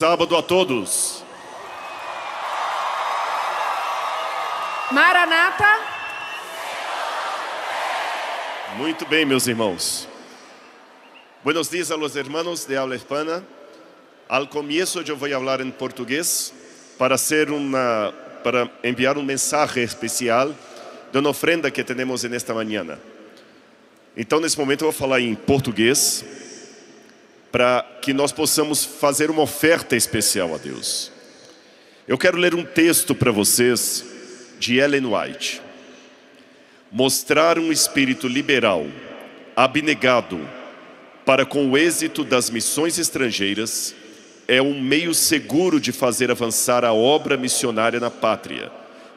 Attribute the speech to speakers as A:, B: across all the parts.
A: sábado a todos.
B: Maranata.
A: Muito bem, meus irmãos. Buenos días a los hermanos de habla hispana. Al comienzo yo voy a hablar en portugués para enviar un mensaje especial de uma ofrenda que temos nesta manhã. Então, nesse momento, eu vou falar em português para que nós possamos fazer uma oferta especial a Deus. Eu quero ler um texto para vocês de Ellen White. Mostrar um espírito liberal, abnegado, para com o êxito das missões estrangeiras é um meio seguro de fazer avançar a obra missionária na pátria,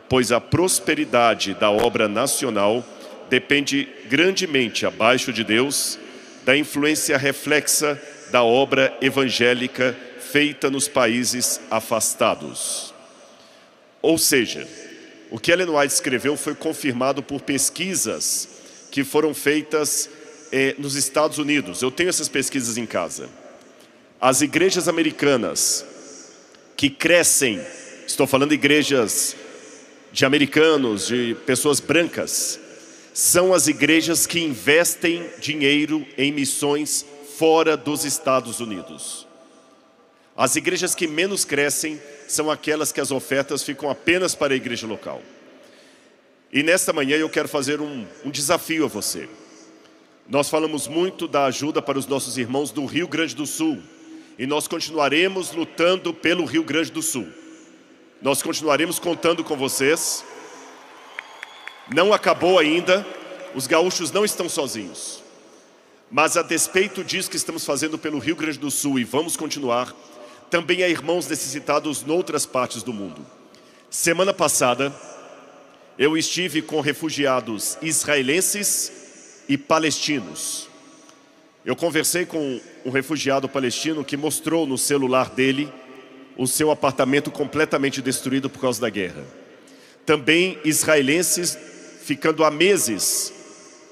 A: pois a prosperidade da obra nacional depende grandemente abaixo de Deus da influência reflexa da obra evangélica feita nos países afastados. Ou seja, o que Ellen White escreveu foi confirmado por pesquisas que foram feitas nos Estados Unidos. Eu tenho essas pesquisas em casa. As igrejas americanas que crescem, estou falando de igrejas de americanos, de pessoas brancas, são as igrejas que investem dinheiro em missões fora dos Estados Unidos. As igrejas que menos crescem são aquelas que as ofertas ficam apenas para a igreja local. E nesta manhã eu quero fazer um desafio a você. Nós falamos muito da ajuda para os nossos irmãos do Rio Grande do Sul. E nós continuaremos lutando pelo Rio Grande do Sul. Nós continuaremos contando com vocês. Não acabou ainda. Os gaúchos não estão sozinhos. Mas a despeito disso que estamos fazendo pelo Rio Grande do Sul e vamos continuar, também há irmãos necessitados em outras partes do mundo. Semana passada, eu estive com refugiados israelenses e palestinos. Eu conversei com um refugiado palestino que mostrou no celular dele o seu apartamento completamente destruído por causa da guerra. Também israelenses ficando há meses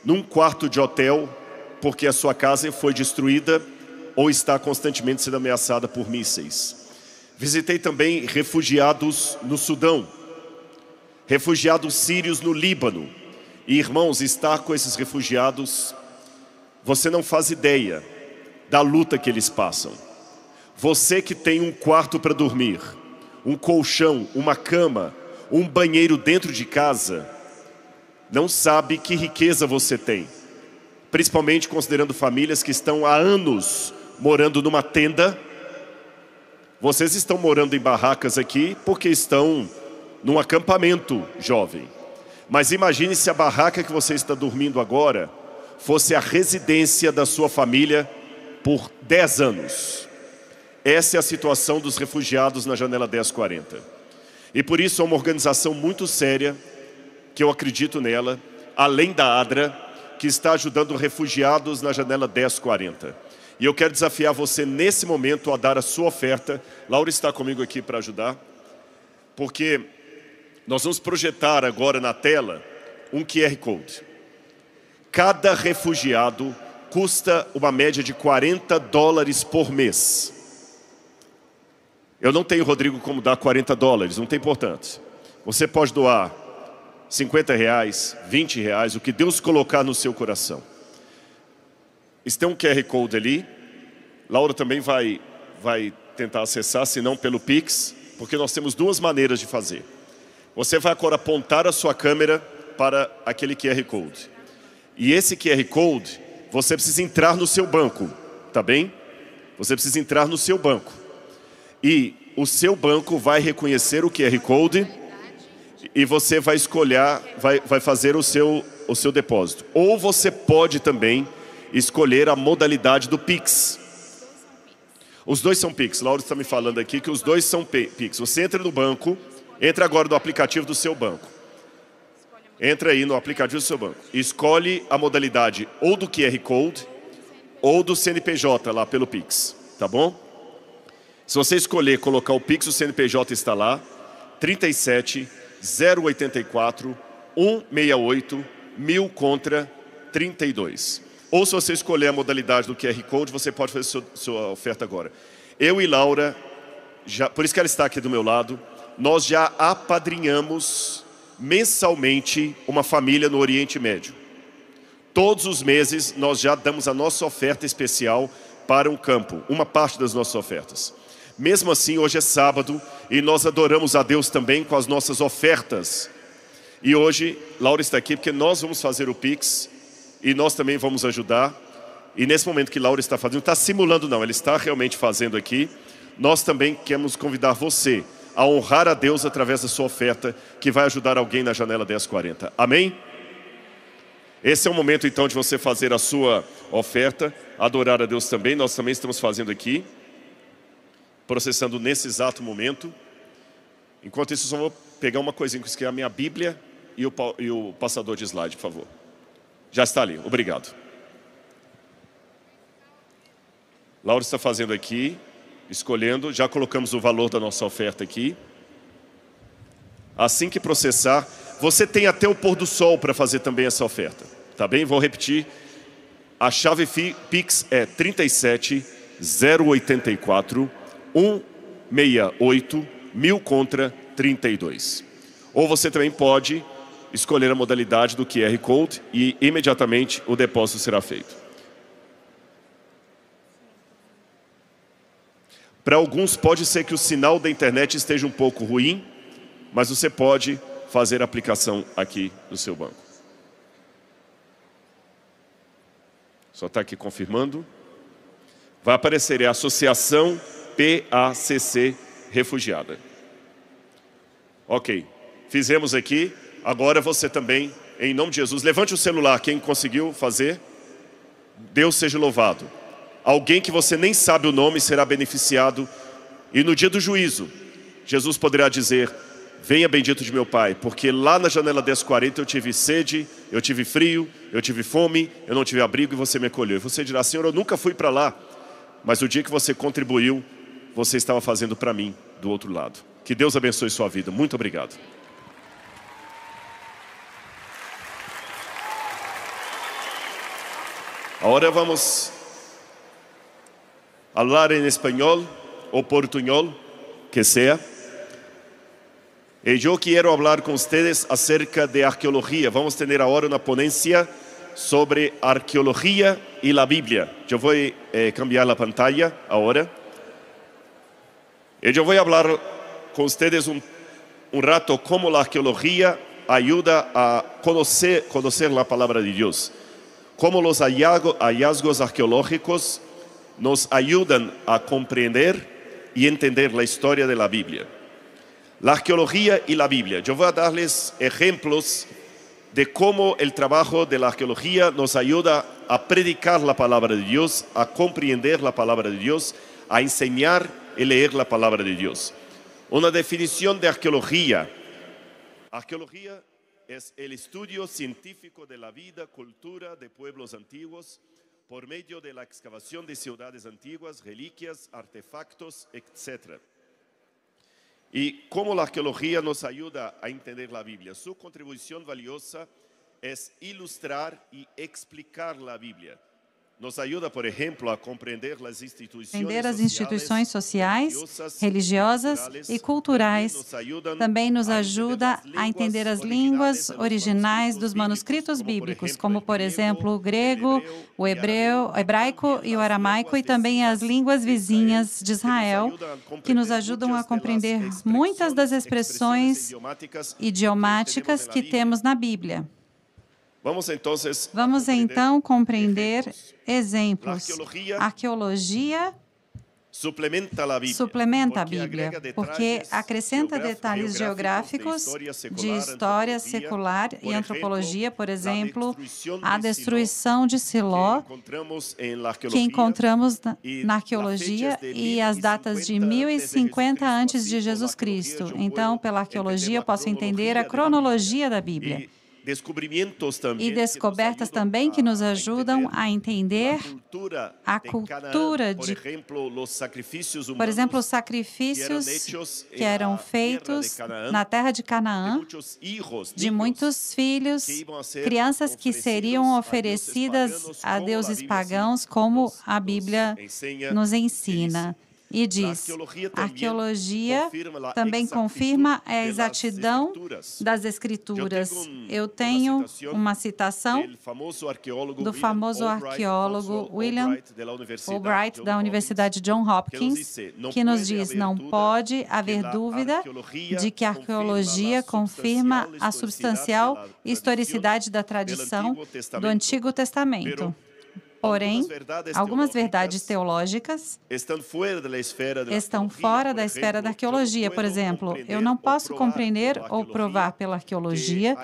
A: num quarto de hotel porque a sua casa foi destruída ou está constantemente sendo ameaçada por mísseis. Visitei também refugiados no Sudão, refugiados sírios no Líbano. E irmãos, estar com esses refugiados, você não faz ideia da luta que eles passam. Você que tem um quarto para dormir, um colchão, uma cama, um banheiro dentro de casa, não sabe que riqueza você tem. Principalmente considerando famílias que estão há anos morando numa tenda. Vocês estão morando em barracas aqui porque estão num acampamento jovem. Mas imagine se a barraca que você está dormindo agora fosse a residência da sua família por 10 anos. Essa é a situação dos refugiados na Janela 1040. E por isso é uma organização muito séria, que eu acredito nela, além da ADRA, que está ajudando refugiados na Janela 1040. E eu quero desafiar você nesse momento a dar a sua oferta. Laura está comigo aqui para ajudar, porque nós vamos projetar agora na tela um QR Code. Cada refugiado custa uma média de $40 por mês. Eu não tenho, Rodrigo, como dar $40, não tem importância. Você pode doar R$50, R$20, o que Deus colocar no seu coração. Isso tem um QR Code ali. Laura também vai tentar acessar, se não pelo Pix, porque nós temos duas maneiras de fazer. Você vai agora apontar a sua câmera para aquele QR Code. E esse QR Code, você precisa entrar no seu banco, tá bem? Você precisa entrar no seu banco. E o seu banco vai reconhecer o QR Code e você vai escolher, vai fazer o seu depósito. Ou você pode também escolher a modalidade do Pix. Os dois são Pix. Laura está me falando aqui que os dois são Pix. Você entra no banco, entra agora no aplicativo do seu banco. Entra aí no aplicativo do seu banco. Escolhe a modalidade ou do QR Code ou do CNPJ lá pelo Pix. Tá bom? Se você escolher colocar o Pix, o CNPJ está lá. 37 084 168 1000 contra 32. Ou se você escolher a modalidade do QR Code, você pode fazer sua oferta agora. Eu e Laura por isso que ela está aqui do meu lado, nós já apadrinhamos mensalmente uma família no Oriente Médio. Todos os meses nós já damos a nossa oferta especial para um campo, uma parte das nossas ofertas. Mesmo assim, hoje é sábado e nós adoramos a Deus também com as nossas ofertas. E hoje, Laura está aqui porque nós vamos fazer o Pix e nós também vamos ajudar. E nesse momento que Laura está fazendo, está simulando não, ela está realmente fazendo aqui. Nós também queremos convidar você a honrar a Deus através da sua oferta, que vai ajudar alguém na janela 1040. Amém? Esse é o momento então de você fazer a sua oferta, adorar a Deus também. Nós também estamos fazendo aqui, processando nesse exato momento. Enquanto isso, só vou pegar uma coisinha que é a minha Bíblia e o passador de slide, por favor. Já está ali, obrigado. Laura está fazendo aqui, escolhendo, já colocamos o valor da nossa oferta aqui. Assim que processar, você tem até o pôr do sol para fazer também essa oferta, tá bem? Vou repetir, a chave Pix é 37 084 168 1000 contra 32. Ou você também pode escolher a modalidade do QR Code e imediatamente o depósito será feito. Para alguns pode ser que o sinal da internet esteja um pouco ruim, mas você pode fazer a aplicação aqui no seu banco. Só está aqui confirmando. Vai aparecer a Associação PACC Refugiada. Ok, fizemos aqui. Agora você também, em nome de Jesus, levante o celular, quem conseguiu fazer. Deus seja louvado. Alguém que você nem sabe o nome será beneficiado. E no dia do juízo, Jesus poderá dizer: venha bendito de meu Pai, porque lá na janela 1040 eu tive sede, eu tive frio, eu tive fome, eu não tive abrigo e você me acolheu. E você dirá: Senhor, eu nunca fui para lá, mas o dia que você contribuiu, você estava fazendo para mim do outro lado. Que Deus abençoe sua vida. Muito obrigado. Agora vamos falar em espanhol ou portunhol, que sea. Eu quero falar com vocês acerca de arqueologia. Vamos ter agora uma ponência sobre arqueologia e a Bíblia. Eu vou cambiar a pantalla agora. Eu vou falar com vocês um rato como a arqueologia ajuda a conhecer a palavra de Deus. Como os hallazgos arqueológicos nos ayudan a comprender y entender la historia de la Biblia. La arqueología y la Biblia. Yo voy a darles ejemplos de cómo el trabajo de la arqueología nos ayuda a predicar la palabra de Dios, a comprender la palabra de Dios, a enseñar y leer la palabra de Dios. Una definición de arqueología. Arqueología es el estudio científico de la vida, cultura de pueblos antiguos, por medio de la excavación de ciudades antiguas, reliquias, artefactos, etc. Y cómo la arqueología nos ayuda a entender la Biblia. Su contribución valiosa es ilustrar y explicar la Biblia. Nos ajuda, por exemplo, a compreender as instituições sociais, religiosas e culturais. Também nos ajuda a entender as línguas originais dos manuscritos bíblicos, como, por exemplo, o grego, o hebraico e o aramaico, e também as línguas vizinhas de Israel, que nos ajudam a compreender muitas das expressões idiomáticas que temos na Bíblia. Vamos então compreender exemplos. Arqueologia suplementa a Bíblia, porque acrescenta detalhes geográficos de história secular e antropologia, por exemplo, a destruição de Siló, que encontramos na arqueologia, e as datas de 1050 antes de Jesus Cristo. Então, pela arqueologia, eu posso entender a cronologia da Bíblia. E descobertas também que nos ajudam a entender a cultura de, por exemplo, os sacrifícios que eram feitos na terra de Canaã, de muitos filhos, crianças que seriam oferecidas a deuses pagãos, como a Bíblia nos ensina.
B: e diz: a arqueologia também confirma a exatidão das Escrituras. Eu tenho uma citação do famoso arqueólogo William Albright, da Universidade Johns Hopkins, que nos diz: não pode haver dúvida de que a arqueologia confirma a substancial historicidade da tradição do Antigo Testamento. Porém, algumas verdades teológicas estão fora da esfera da arqueologia. Por exemplo, eu não posso compreender ou provar pela arqueologia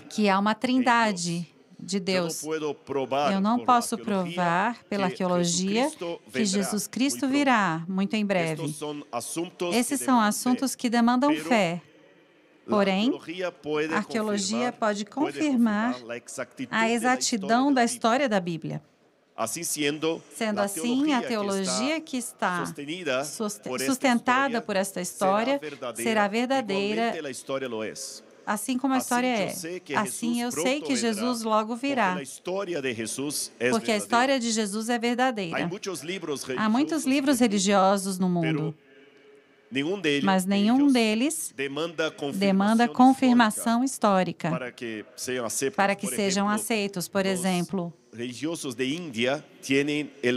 B: que há uma trindade de Deus. Eu não posso provar pela arqueologia que Jesus Cristo virá muito em breve. Esses são assuntos que demandam fé. Porém, a arqueologia pode confirmar a exatidão da história da Bíblia. Sendo assim, a teologia que está sustentada por esta história será verdadeira, assim como a história é. Assim eu sei que Jesus logo virá, porque a história de Jesus é verdadeira. Há muitos livros religiosos no mundo, mas nenhum deles demanda confirmação histórica para que sejam aceitos. Por exemplo,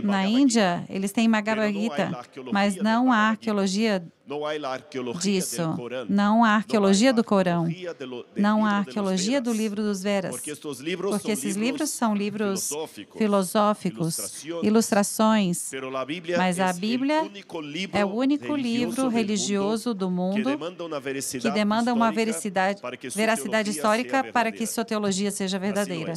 B: na Índia, eles têm Bhagavad Gita, mas não há arqueologia disso. Não há arqueologia do Corão. Não há arqueologia do livro dos Vedas. Porque esses livros são livros filosóficos, ilustrações. Mas a Bíblia é o único livro religioso do mundo que demanda uma veracidade histórica para que sua teologia seja verdadeira.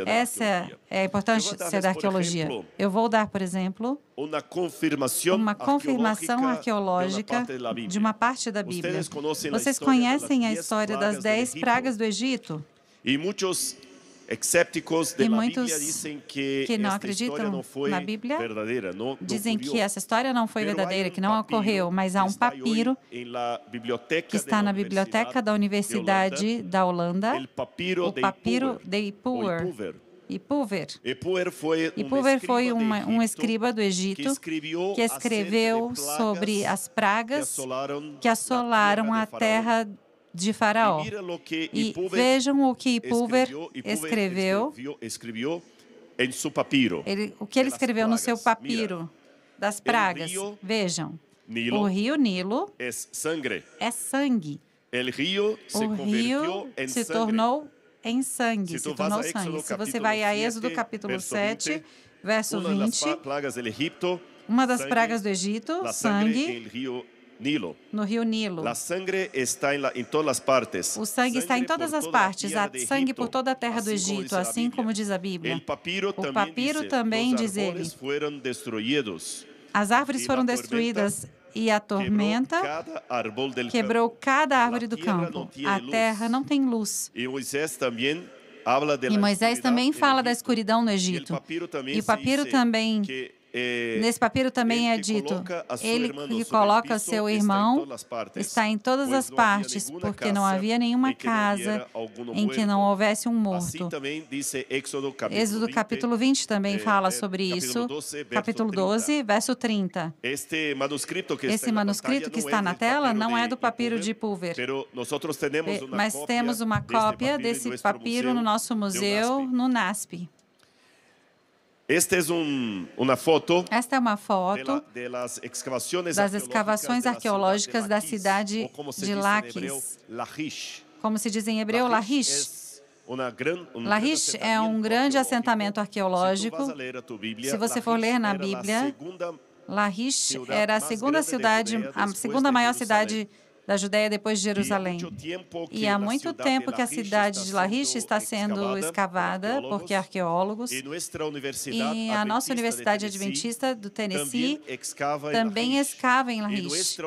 B: Essa é a importância da arqueologia. Eu vou dar, por exemplo, uma confirmação arqueológica de uma parte da Bíblia. Vocês conhecem a história das 10 pragas do Egito? E muitos que não acreditam na Bíblia dizem que essa história não foi verdadeira, que não ocorreu, mas há um papiro que está na biblioteca da Universidade da Holanda, o papiro de Ipuwer. Ipuwer foi um escriba do Egito que escreveu sobre as pragas que assolaram a terra de Faraó. E vejam o que Ipuwer escreveu, o que ele escreveu no seu papiro das pragas. Vejam, o rio Nilo é sangue. O rio se tornou em sangue, se tornou sangue. Se você vai a Êxodo capítulo 7, verso 20, uma das pragas do Egito, sangue, no rio Nilo. O sangue está em todas as partes. Há sangue por toda a terra do Egito, assim como diz a Bíblia. O papiro também diz ele. As árvores foram destruídas e a tormenta quebrou cada árvore do campo. A terra não tem luz. E Moisés também fala da escuridão no Egito. E o papiro também... Nesse papiro também é dito, ele que coloca seu irmão está em todas as partes, porque não havia nenhuma casa em que não houvesse um morto. Êxodo capítulo 20 também fala sobre isso, capítulo 12, verso 30. Esse manuscrito que está na tela não é do papiro de Ipuwer, mas temos uma cópia desse papiro no nosso museu, no NASP. Esta é uma foto das escavações arqueológicas da cidade de Laquis. Como se diz em hebreu, Lachish. Lachish é um grande assentamento arqueológico. Se você for ler na Bíblia, Lachish era a segunda maior cidade da Judéia depois de Jerusalém. E há muito tempo que a cidade de Lachish está sendo escavada por arqueólogos. E a nossa Universidade Adventista do Tennessee também escava em Lachish.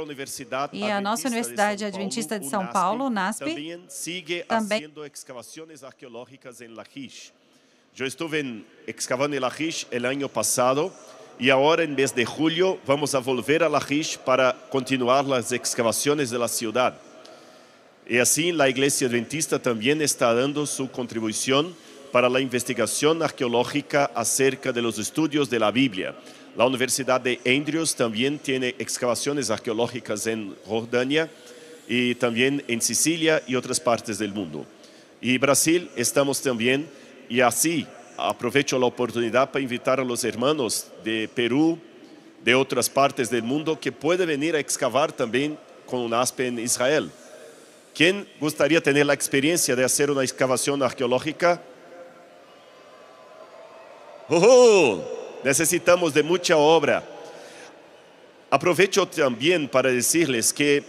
B: E a nossa Universidade Adventista de São Paulo, NASP, também
A: excavações arqueológicas em Lachish. Eu estive excavando em Lachish o ano passado. Y ahora, en mes de julio, vamos a volver a Lachish para continuar las excavaciones de la ciudad. Y así, la Iglesia Adventista también está dando su contribución para la investigación arqueológica acerca de los estudios de la Biblia. La Universidad de Andrews también tiene excavaciones arqueológicas en Jordania y también en Sicilia y otras partes del mundo. Y Brasil estamos también, y así aprovecho la oportunidad para invitar a los hermanos de Perú, de otras partes del mundo, que pueden venir a excavar también con un ASPE en Israel. ¿Quién gustaría tener la experiencia de hacer una excavación arqueológica? Necesitamos de mucha obra. Aprovecho también para decirles que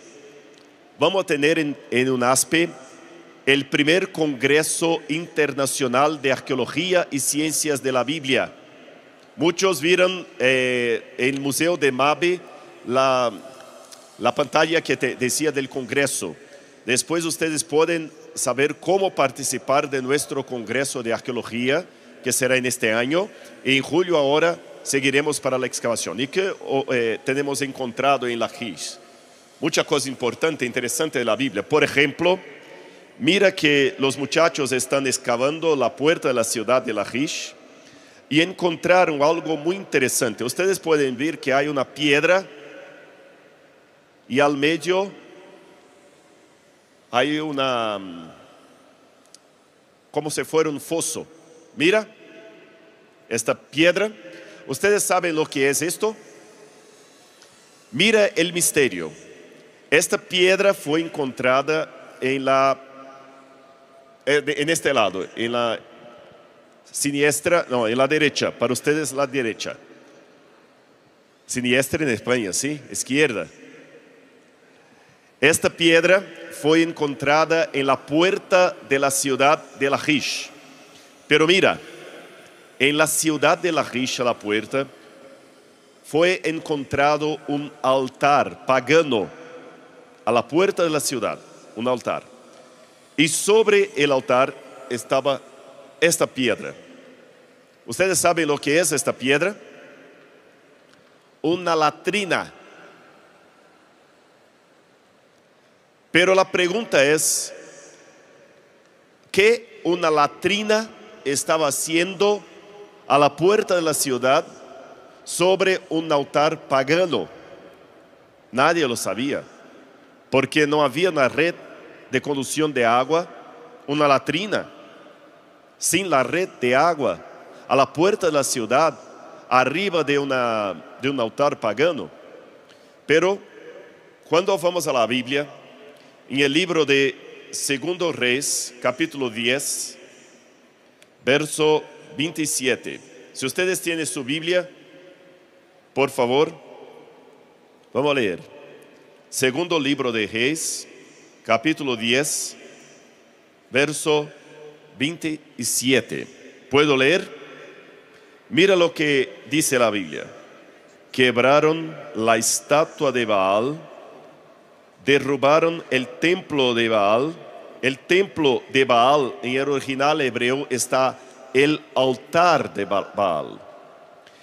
A: vamos a tener en un ASPE el primer Congreso Internacional de Arqueología y Ciencias de la Biblia. Muchos vieron en el Museo de Mabe la pantalla que te decía del Congreso. Después ustedes pueden saber cómo participar de nuestro Congreso de Arqueología, que será en este año. En julio ahora seguiremos para la excavación. ¿Y qué tenemos encontrado en Lachish? Mucha cosa importante, interesante de la Biblia. Por ejemplo, mira que los muchachos están excavando la puerta de la ciudad de Lachish y encontraron algo muy interesante. Ustedes pueden ver que hay una piedra y al medio hay como si fuera un foso. Mira, esta piedra. ¿Ustedes saben lo que es esto? Mira el misterio. Esta piedra fue encontrada en este lado, en la siniestra, no, en la derecha, para ustedes la derecha. Siniestra en España, ¿sí? Izquierda. Esta piedra fue encontrada en la puerta de la ciudad de Lachish. Pero mira, en la ciudad de Lachish, a la puerta, fue encontrado un altar pagano a la puerta de la ciudad, un altar. Y sobre el altar estaba esta piedra. ¿Ustedes saben lo que es esta piedra? Una latrina. Pero la pregunta es, ¿qué una latrina estaba haciendo a la puerta de la ciudad sobre un altar pagano? Nadie lo sabía, porque no había una red de conducción de agua, una latrina sin la red de agua a la puerta de la ciudad, arriba de un altar pagano. Pero cuando vamos a la Biblia, en el libro de Segundo Reyes, capítulo 10, verso 27. Si ustedes tienen su Biblia, por favor, vamos a leer. Segundo libro de Reyes, capítulo 10, verso 27. ¿Puedo leer? Mira lo que dice la Biblia. Quebraron la estatua de Baal, derrubaron el templo de Baal. El templo de Baal en el original hebreo está el altar de Baal.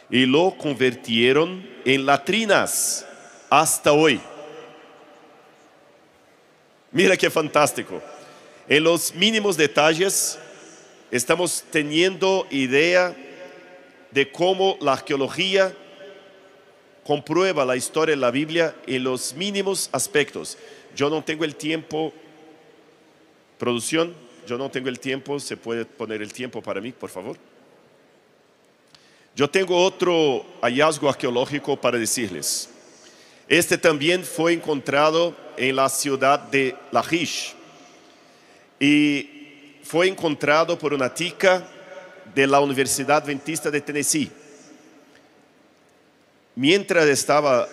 A: Y lo convirtieron en latrinas hasta hoy. Mira qué fantástico. En los mínimos detalles estamos teniendo idea de cómo la arqueología comprueba la historia de la Biblia en los mínimos aspectos. Yo no tengo el tiempo, producción, yo no tengo el tiempo, ¿se puede poner el tiempo para mí, por favor? Yo tengo otro hallazgo arqueológico para decirles. Este también fue encontrado en la ciudad de Lachish y fue encontrado por una tica de la Universidad Adventista de Tennessee. Mientras estaba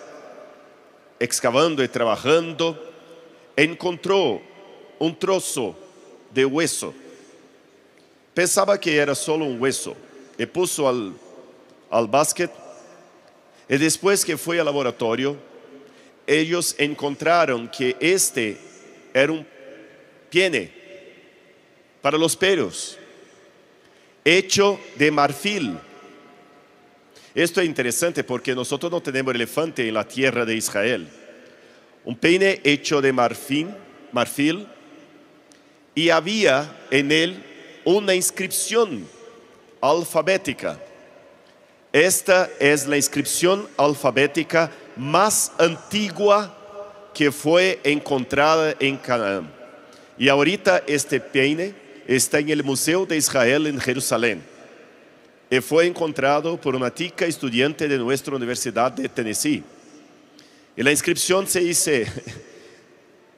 A: excavando y trabajando, encontró un trozo de hueso. Pensaba que era solo un hueso y puso al basket. Y después que fue al laboratorio, ellos encontraron que este era un piene para los perros, hecho de marfil. Esto es interesante porque nosotros no tenemos elefante en la tierra de Israel. Un peine hecho de marfil, y había en él una inscripción alfabética. Esta es la inscripción alfabética más antigua que fue encontrada en Canaán. Y ahorita este peine está en el Museo de Israel en Jerusalén. Y fue encontrado por una tica estudiante de nuestra Universidad de Tennessee. Y la inscripción se dice,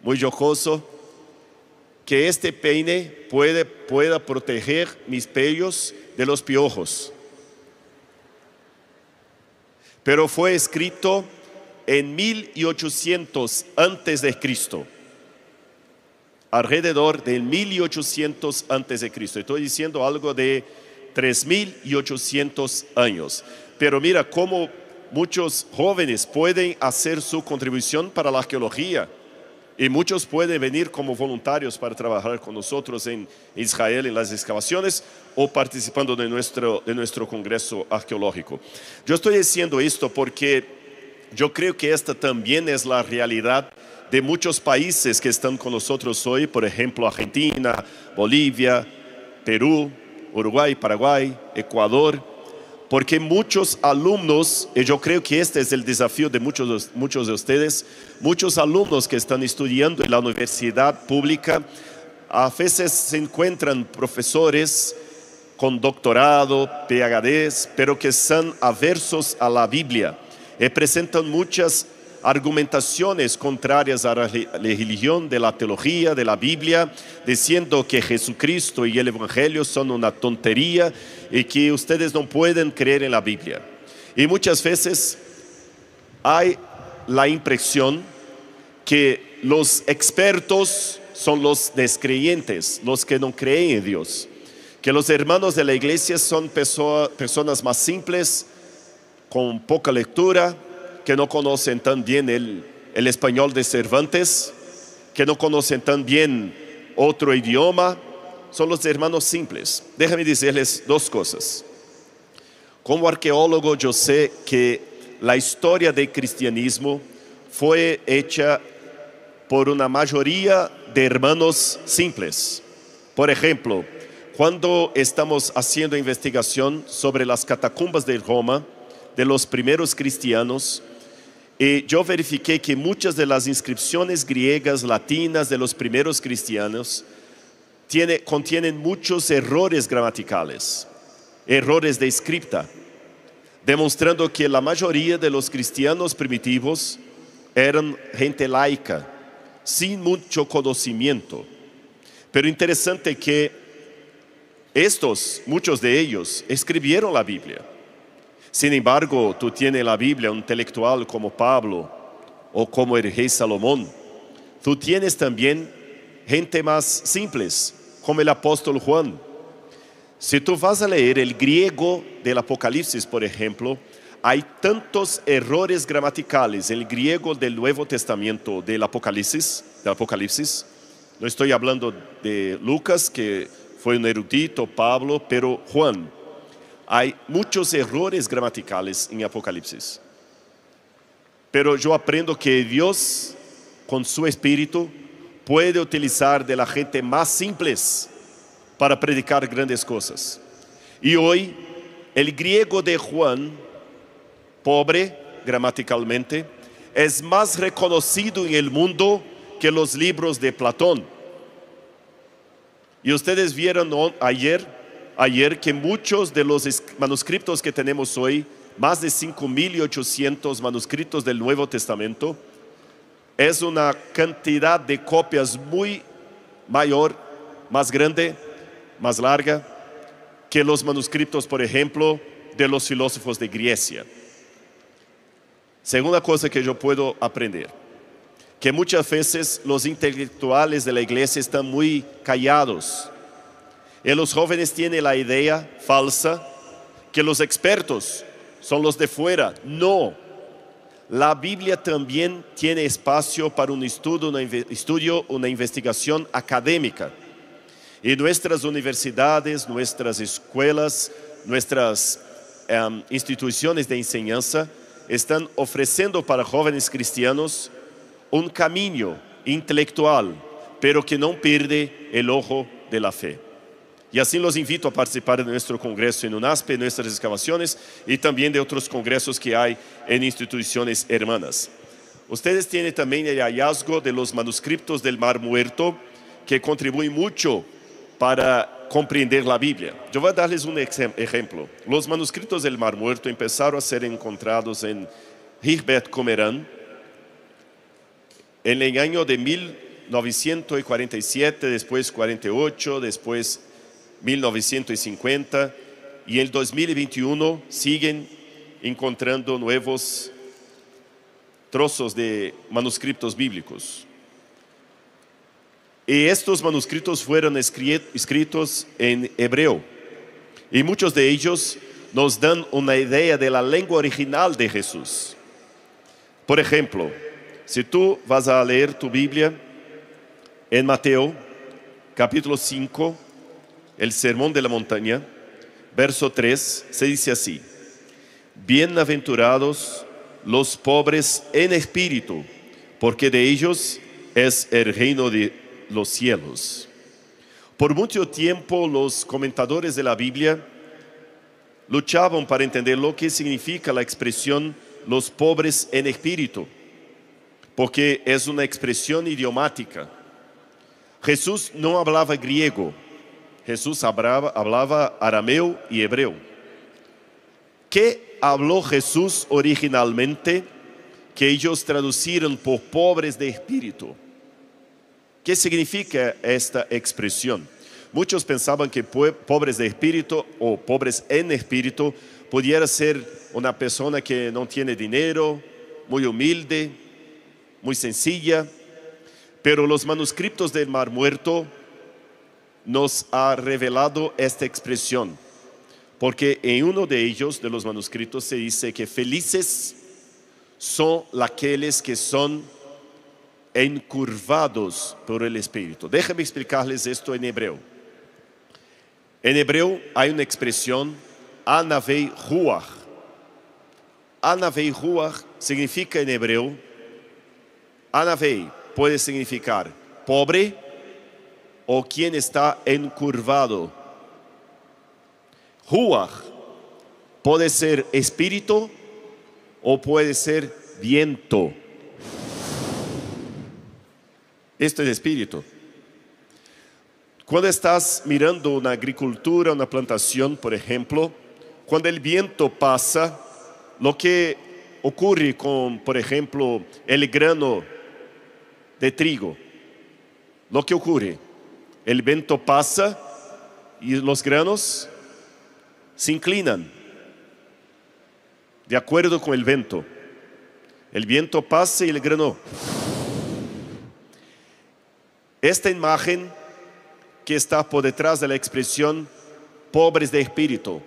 A: muy jocoso, que este peine pueda proteger mis pellos de los piojos. Pero fue escrito en 1800 antes de Cristo. Alrededor del 1800 antes de Cristo. Estoy diciendo algo de 3800 años. Pero mira cómo muchos jóvenes pueden hacer su contribución para la arqueología. Y muchos pueden venir como voluntarios para trabajar con nosotros en Israel en las excavaciones o participando de nuestro congreso arqueológico. Yo estoy diciendo esto porque yo creo que esta también es la realidad de muchos países que están con nosotros hoy, por ejemplo, Argentina, Bolivia, Perú, Uruguay, Paraguay, Ecuador, porque muchos alumnos, y yo creo que este es el desafío de muchos de ustedes, muchos alumnos que están estudiando en la universidad pública, a veces se encuentran profesores con doctorado, PhDs, pero que son aversos a la Biblia y presentan muchas argumentaciones contrarias a la religión, de la teología, de la Biblia, diciendo que Jesucristo y el Evangelio son una tontería y que ustedes no pueden creer en la Biblia. Y muchas veces hay la impresión que los expertos son los descreyentes, los que no creen en Dios, que los hermanos de la iglesia son personas más simples, con poca lectura, que no conocen tan bien el español de Cervantes, que no conocen tan bien otro idioma, son los hermanos simples. Déjame decirles dos cosas. Como arqueólogo yo sé que la historia del cristianismo fue hecha por una mayoría de hermanos simples. Por ejemplo, cuando estamos haciendo investigación sobre las catacumbas de Roma, de los primeros cristianos, y yo verifiqué que muchas de las inscripciones griegas, latinas de los primeros cristianos contienen muchos errores gramaticales, errores de escrita, demostrando que la mayoría de los cristianos primitivos eran gente laica, sin mucho conocimiento. Pero interesante que muchos de ellos, escribieron la Biblia. Sin embargo, tú tienes en la Biblia un intelectual como Pablo o como el rey Salomón. Tú tienes también gente más simples, como el apóstol Juan. Si tú vas a leer el griego del Apocalipsis, por ejemplo, hay tantos errores gramaticales en el griego del Nuevo Testamento del Apocalipsis. No estoy hablando de Lucas, que fue un erudito, Pablo, pero Juan. Hay muchos errores gramaticales en Apocalipsis. Pero yo aprendo que Dios, con su Espíritu, puede utilizar de la gente más simples para predicar grandes cosas. Y hoy, el griego de Juan, pobre gramaticalmente, es más reconocido en el mundo que los libros de Platón. Y ustedes vieron ayer que muchos de los manuscritos que tenemos hoy, más de 5.800 manuscritos del Nuevo Testamento, es una cantidad de copias muy mayor, más grande, más larga, que los manuscritos, por ejemplo, de los filósofos de Grecia. Segunda cosa que yo puedo aprender, que muchas veces los intelectuales de la iglesia están muy callados. Y los jóvenes tienen la idea falsa que los expertos son los de fuera. No, la Biblia también tiene espacio para un estudio, una investigación académica. Y nuestras universidades, nuestras escuelas, nuestras instituciones de enseñanza están ofreciendo para jóvenes cristianos un camino intelectual, pero que no pierde el ojo de la fe. Y así los invito a participar de nuestro congreso en UNASPE, en nuestras excavaciones y también de otros congresos que hay en instituciones hermanas. Ustedes tienen también el hallazgo de los manuscritos del Mar Muerto que contribuyen mucho para comprender la Biblia. Yo voy a darles un ejemplo. Los manuscritos del Mar Muerto empezaron a ser encontrados en Herbert Comerán en el año de 1947, después 48, después 1950, y en 2021 siguen encontrando nuevos trozos de manuscritos bíblicos. Y estos manuscritos fueron escritos en hebreo, y muchos de ellos nos dan una idea de la lengua original de Jesús. Por ejemplo, si tú vas a leer tu Biblia en Mateo, capítulo 5, el Sermón de la Montaña, verso 3, se dice así: bienaventurados los pobres en espíritu, porque de ellos es el reino de los cielos. Por mucho tiempo los comentadores de la Biblia luchaban para entender lo que significa la expresión los pobres en espíritu, porque es una expresión idiomática. Jesús no hablaba griego, Jesús hablaba arameo y hebreo. ¿Qué habló Jesús originalmente que ellos traducieron por pobres de espíritu? ¿Qué significa esta expresión? Muchos pensaban que pobres de espíritu o pobres en espíritu pudiera ser una persona que no tiene dinero, muy humilde, muy sencilla, pero los manuscritos del Mar Muerto nos ha revelado esta expresión, porque en uno de ellos, de los manuscritos, se dice que felices son aquellos que son encurvados por el Espíritu. Déjenme explicarles esto en hebreo. En hebreo hay una expresión, anavei ruach. Anavei ruach significa en hebreo, anavei puede significar pobre o quien está encurvado. Ruach puede ser espíritu o puede ser viento. Esto es espíritu. Cuando estás mirando una agricultura, una plantación, por ejemplo, cuando el viento pasa, lo que ocurre con, por ejemplo, el grano de trigo, lo que ocurre, el viento pasa y los granos se inclinan de acuerdo con el viento. El viento pasa y el grano. Esta imagen que está por detrás de la expresión pobres de espíritu,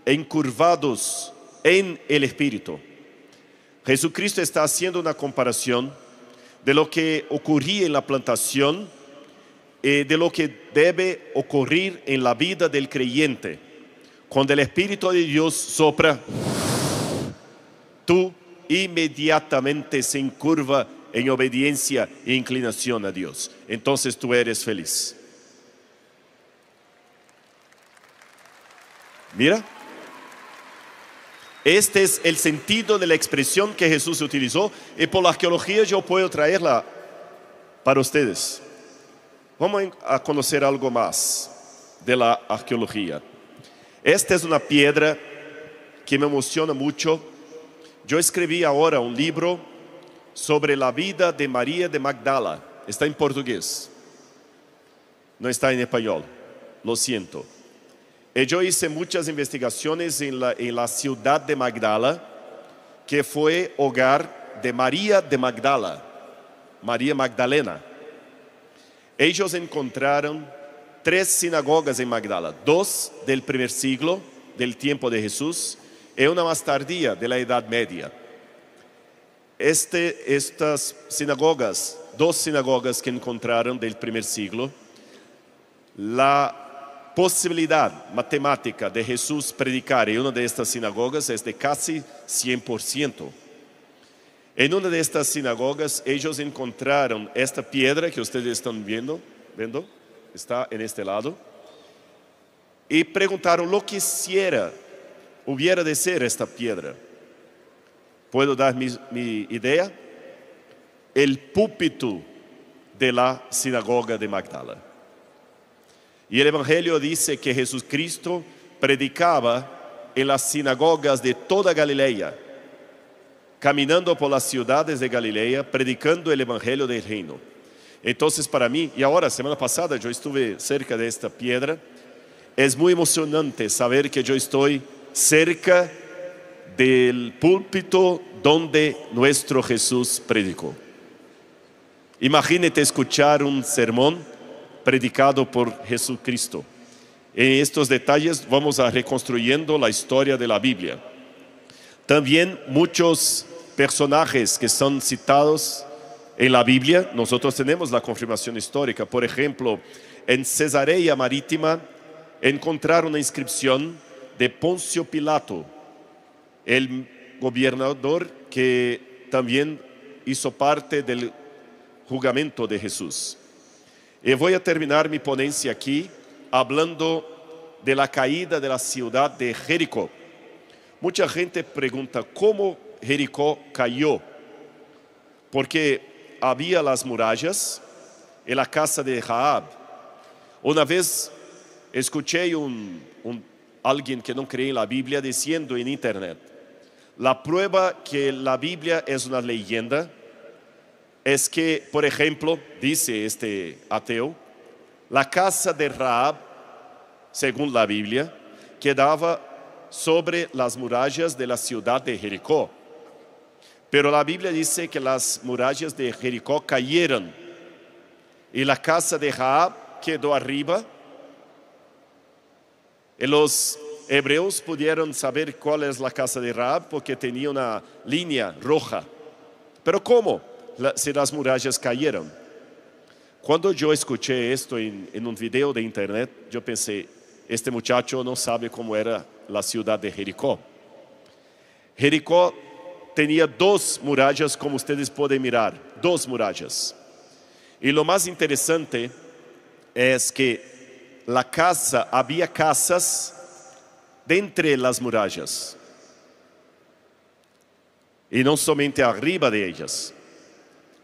A: encurvados en el espíritu. Jesucristo está haciendo una comparación de lo que ocurría en la plantación y de lo que debe ocurrir en la vida del creyente. Cuando el Espíritu de Dios sopra, tú inmediatamente se encurva en obediencia e inclinación a Dios. Entonces tú eres feliz. Mira, este es el sentido de la expresión que Jesús utilizó, y por la arqueología yo puedo traerla para ustedes. Vamos a conocer algo más de la arqueología. Esta es una piedra que me emociona mucho. Yo escribí ahora un libro sobre la vida de María de Magdala. Está en portugués, no está en español, lo siento. Y yo hice muchas investigaciones en la ciudad de Magdala, que fue hogar de María de Magdala, María Magdalena. Ellos encontraron 3 sinagogas en Magdala, 2 del primer siglo, del tiempo de Jesús, y una más tardía, de la Edad Media. Estas sinagogas, 2 sinagogas que encontraron del primer siglo, la posibilidad matemática de Jesús predicar en una de estas sinagogas es de casi 100%. En una de estas sinagogas ellos encontraron esta piedra que ustedes están viendo, está en este lado, y preguntaron lo que hubiera de ser esta piedra. ¿Puedo dar mi idea? El púlpito de la sinagoga de Magdala. Y el Evangelio dice que Jesucristo predicaba en las sinagogas de toda Galilea, caminando por las ciudades de Galilea, predicando el Evangelio del reino. Entonces para mí, y ahora semana pasada yo estuve cerca de esta piedra, es muy emocionante saber que yo estoy cerca del púlpito donde nuestro Jesús predicó. Imagínate escuchar un sermón predicado por Jesucristo. En estos detalles vamos a reconstruyendo la historia de la Biblia. También muchos personajes que son citados en la Biblia, nosotros tenemos la confirmación histórica. Por ejemplo, en Cesarea Marítima encontraron una inscripción de Poncio Pilato, el gobernador que también hizo parte del juramento de Jesús. Y voy a terminar mi ponencia aquí hablando de la caída de la ciudad de Jericó. Mucha gente pregunta cómo Jericó cayó, porque había las murallas en la casa de Rahab. Una vez escuché alguien que no cree en la Biblia diciendo en internet: la prueba que la Biblia es una leyenda es que, por ejemplo, dice este ateo, la casa de Rahab, según la Biblia, quedaba sobre las murallas de la ciudad de Jericó. Pero la Biblia dice que las murallas de Jericó cayeron y la casa de Rahab quedó arriba. Y los hebreos pudieron saber cuál es la casa de Rahab porque tenía una línea roja. Pero ¿cómo? Si las murallas cayeron. Cuando yo escuché esto en un video de internet, yo pensé, este muchacho no sabe cómo era la ciudad de Jericó. Jericó tenía 2 murallas, como ustedes pueden mirar, 2 murallas. Y lo más interesante es que había casas de entre las murallas. Y no solamente arriba de ellas.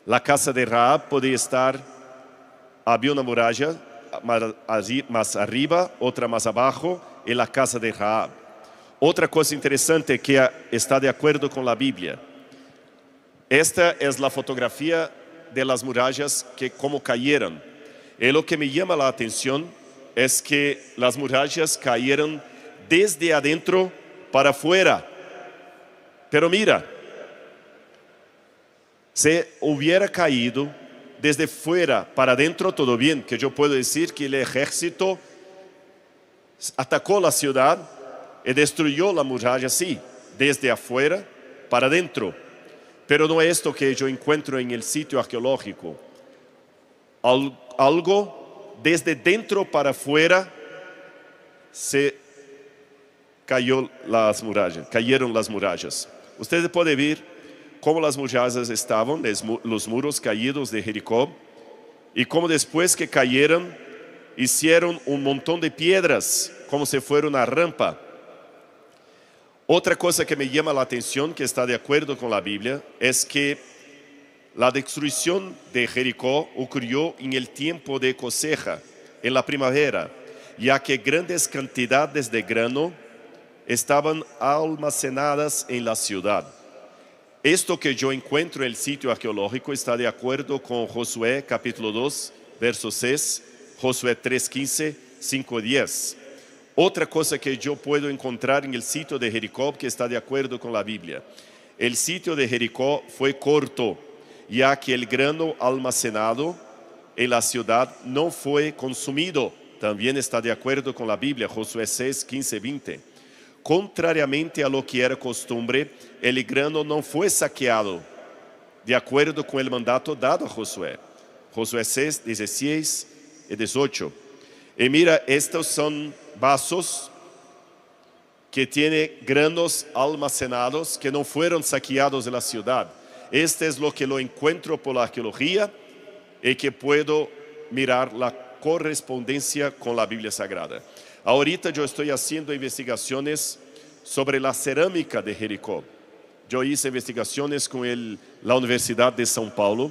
A: La casa de Rahab podía estar, había una muralla más arriba, otra más abajo, y la casa de Rahab. Otra cosa interesante que está de acuerdo con la Biblia. Esta es la fotografía de las murallas que como cayeron. Y lo que me llama la atención es que las murallas cayeron desde adentro para afuera. Pero mira, si hubiera caído desde fuera para adentro, todo bien, que yo puedo decir que el ejército atacó la ciudad y destruyó la muralla, sí, desde afuera para adentro. Pero no es esto que yo encuentro en el sitio arqueológico. Algo desde dentro para afuera se cayeron las murallas. Ustedes pueden ver cómo las murallas estaban, los muros caídos de Jericó, y cómo después que cayeron, hicieron un montón de piedras, como si fuera una rampa. Otra cosa que me llama la atención, que está de acuerdo con la Biblia, es que la destrucción de Jericó ocurrió en el tiempo de cosecha, en la primavera, ya que grandes cantidades de grano estaban almacenadas en la ciudad. Esto que yo encuentro en el sitio arqueológico está de acuerdo con Josué capítulo 2, verso 6, Josué 3:15, 5:10. Otra cosa que yo puedo encontrar en el sitio de Jericó que está de acuerdo con la Biblia. El sitio de Jericó fue corto, ya que el grano almacenado en la ciudad no fue consumido. También está de acuerdo con la Biblia, Josué 6, 15, 20. Contrariamente a lo que era costumbre, el grano no fue saqueado, de acuerdo con el mandato dado a Josué. Josué 6, 16 y 18. Y mira, estos son vasos que tienen granos almacenados que no fueron saqueados de la ciudad. Este es lo que lo encuentro por la arqueología y que puedo mirar la correspondencia con la Biblia Sagrada. Ahorita eu estou fazendo investigações sobre a cerâmica de Jericó. Eu hice investigações com a Universidade de São Paulo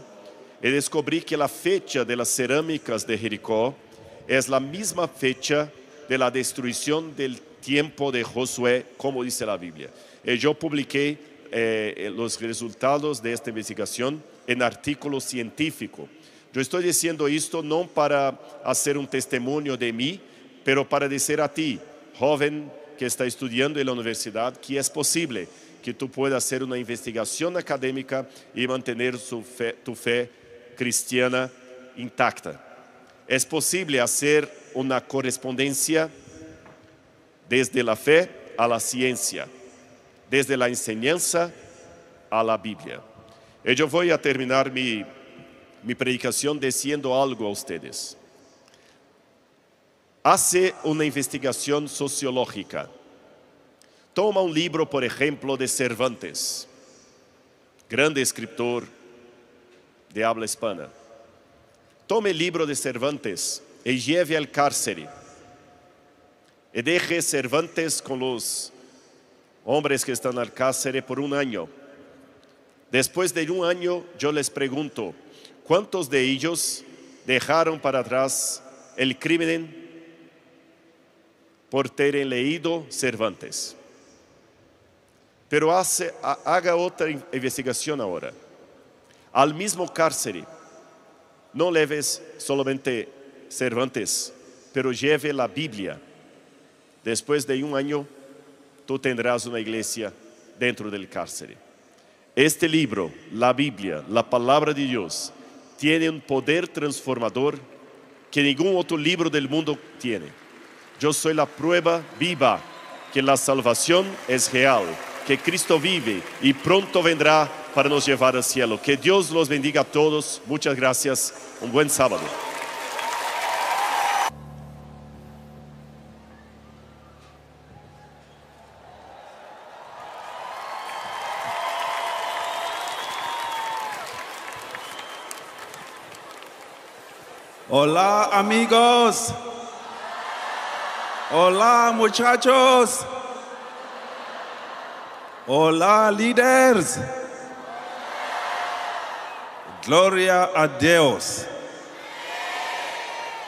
A: e descobri que a fecha de las cerâmicas de Jericó é a mesma fecha de la destruição del tiempo de Josué, como dice la Biblia. E eu publiquei os resultados de esta investigação em artículo científico. Eu estou dizendo isto não para fazer um testemunho de mim, pero para dizer a ti, jovem que está estudando na universidade, que é possível que tu puedas hacer uma investigação acadêmica e manter tu fé cristiana intacta. É possível fazer uma correspondência desde a fé a la ciência, desde a enseñanza a la Bíblia. E eu vou terminar mi predicação dizendo algo a ustedes. Hace uma investigação sociológica. Toma um livro, por exemplo, de Cervantes, grande escritor de habla hispana. Tome o livro de Cervantes e lleve al cárcere. E deje Cervantes com os homens que estão no cárcere por um ano. Depois de um ano, eu les pergunto, ¿cuántos de ellos dejaron para atrás el crimen por terem leído Cervantes? Pero haga outra investigação agora. Al mismo cárcere, não leves solamente Cervantes, pero lleve a Bíblia. Depois de um ano, tu tendrás uma igreja dentro del cárcere. Este libro, la Biblia, la palabra de Dios, tiene un poder transformador que ningún otro libro del mundo tiene. Yo soy la prueba viva que la salvación es real, que Cristo vive y pronto vendrá para nos llevar al cielo. Que Dios los bendiga a todos. Muchas gracias. Un buen sábado.
C: Hola amigos, hola muchachos, hola líderes, gloria a Dios,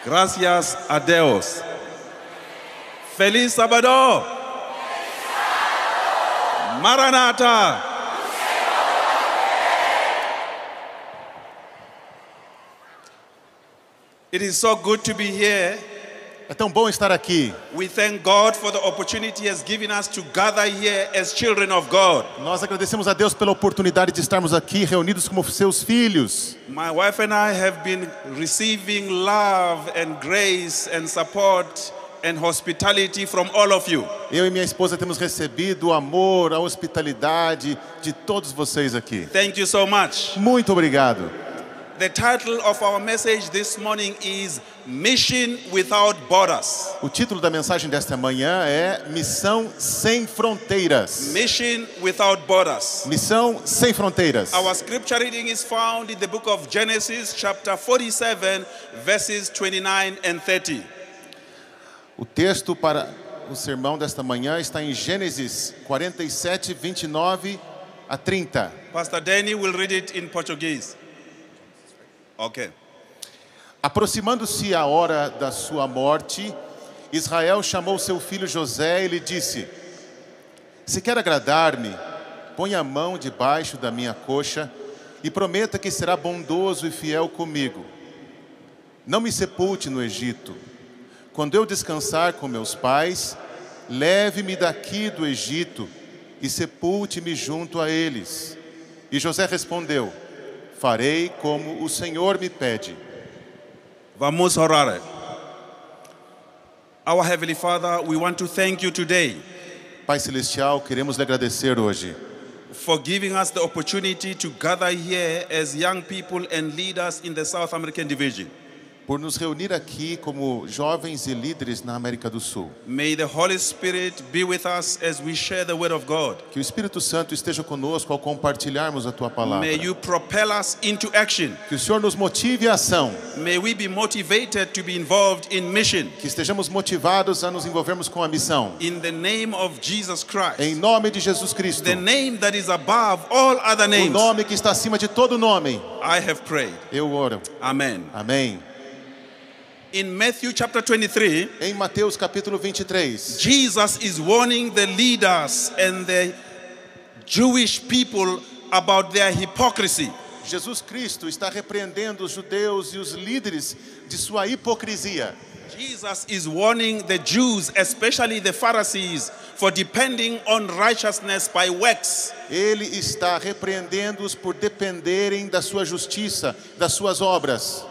C: gracias a Dios, feliz sábado, Maranatha. It is so good to be here.
D: É tão bom estar aqui.
C: We thank God for the opportunity He has given us to gather here as children of God.
D: Nós agradecemos a Deus pela oportunidade de estarmos aqui reunidos como seus filhos.
C: My wife and I have been receiving love and grace and support and hospitality from all of you.
D: Eu e minha esposa temos recebido o amor, a hospitalidade de todos vocês aqui.
C: Thank you so much.
D: Muito obrigado.
C: The title of our message this morning is Mission Without Borders.
D: O título da mensagem desta manhã é Missão Sem Fronteiras.
C: Mission Without Borders.
D: Missão Sem Fronteiras.
C: Our scripture reading is found in the book of Genesis, chapter 47, verses 29 and 30.
D: O texto para o sermão desta manhã está em Gênesis 47, 29 a 30.
C: Pastor Danny will read it in Portuguese. Ok.
D: Aproximando-se a hora da sua morte, Israel chamou seu filho José e lhe disse: Se quer agradar-me, põe a mão debaixo da minha coxa e prometa que será bondoso e fiel comigo. Não me sepulte no Egito. Quando eu descansar com meus pais, leve-me daqui do Egito e sepulte-me junto a eles. E José respondeu: Farei como o Senhor me pede.
C: Vamos orar. Our Heavenly Father, we want to thank you today.
D: Pai Celestial, queremos lhe agradecer hoje
C: for giving us the opportunity to gather here as young people and leaders in the South American Division.
D: por nos reunir aqui como jovens e líderes na América do Sul.
C: May the Holy Spirit be with us as we share the word of God.
D: Que o Espírito Santo esteja conosco ao compartilharmos a tua palavra.
C: May you propel us into action.
D: Que o Senhor nos motive à ação.
C: May we be motivated to be involved in mission.
D: Que estejamos motivados a nos envolvermos com a missão.
C: In the name of Jesus Christ.
D: Em nome de Jesus Cristo.
C: The name that is above all other names.
D: O nome que está acima de todo nome.
C: I have prayed.
D: Eu oro.
C: Amen.
D: Amém.
C: In Matthew chapter 23,
D: em Mateus capítulo 23,
C: Jesus is warning the leaders and the Jewish people about their hypocrisy.
D: Jesus Cristo está repreendendo os judeus e os líderes de sua hipocrisia.
C: Jesus is warning the Jews, especially the Pharisees, for depending on righteousness by works.
D: Ele está repreendendo-os por dependerem da sua justiça, das suas obras.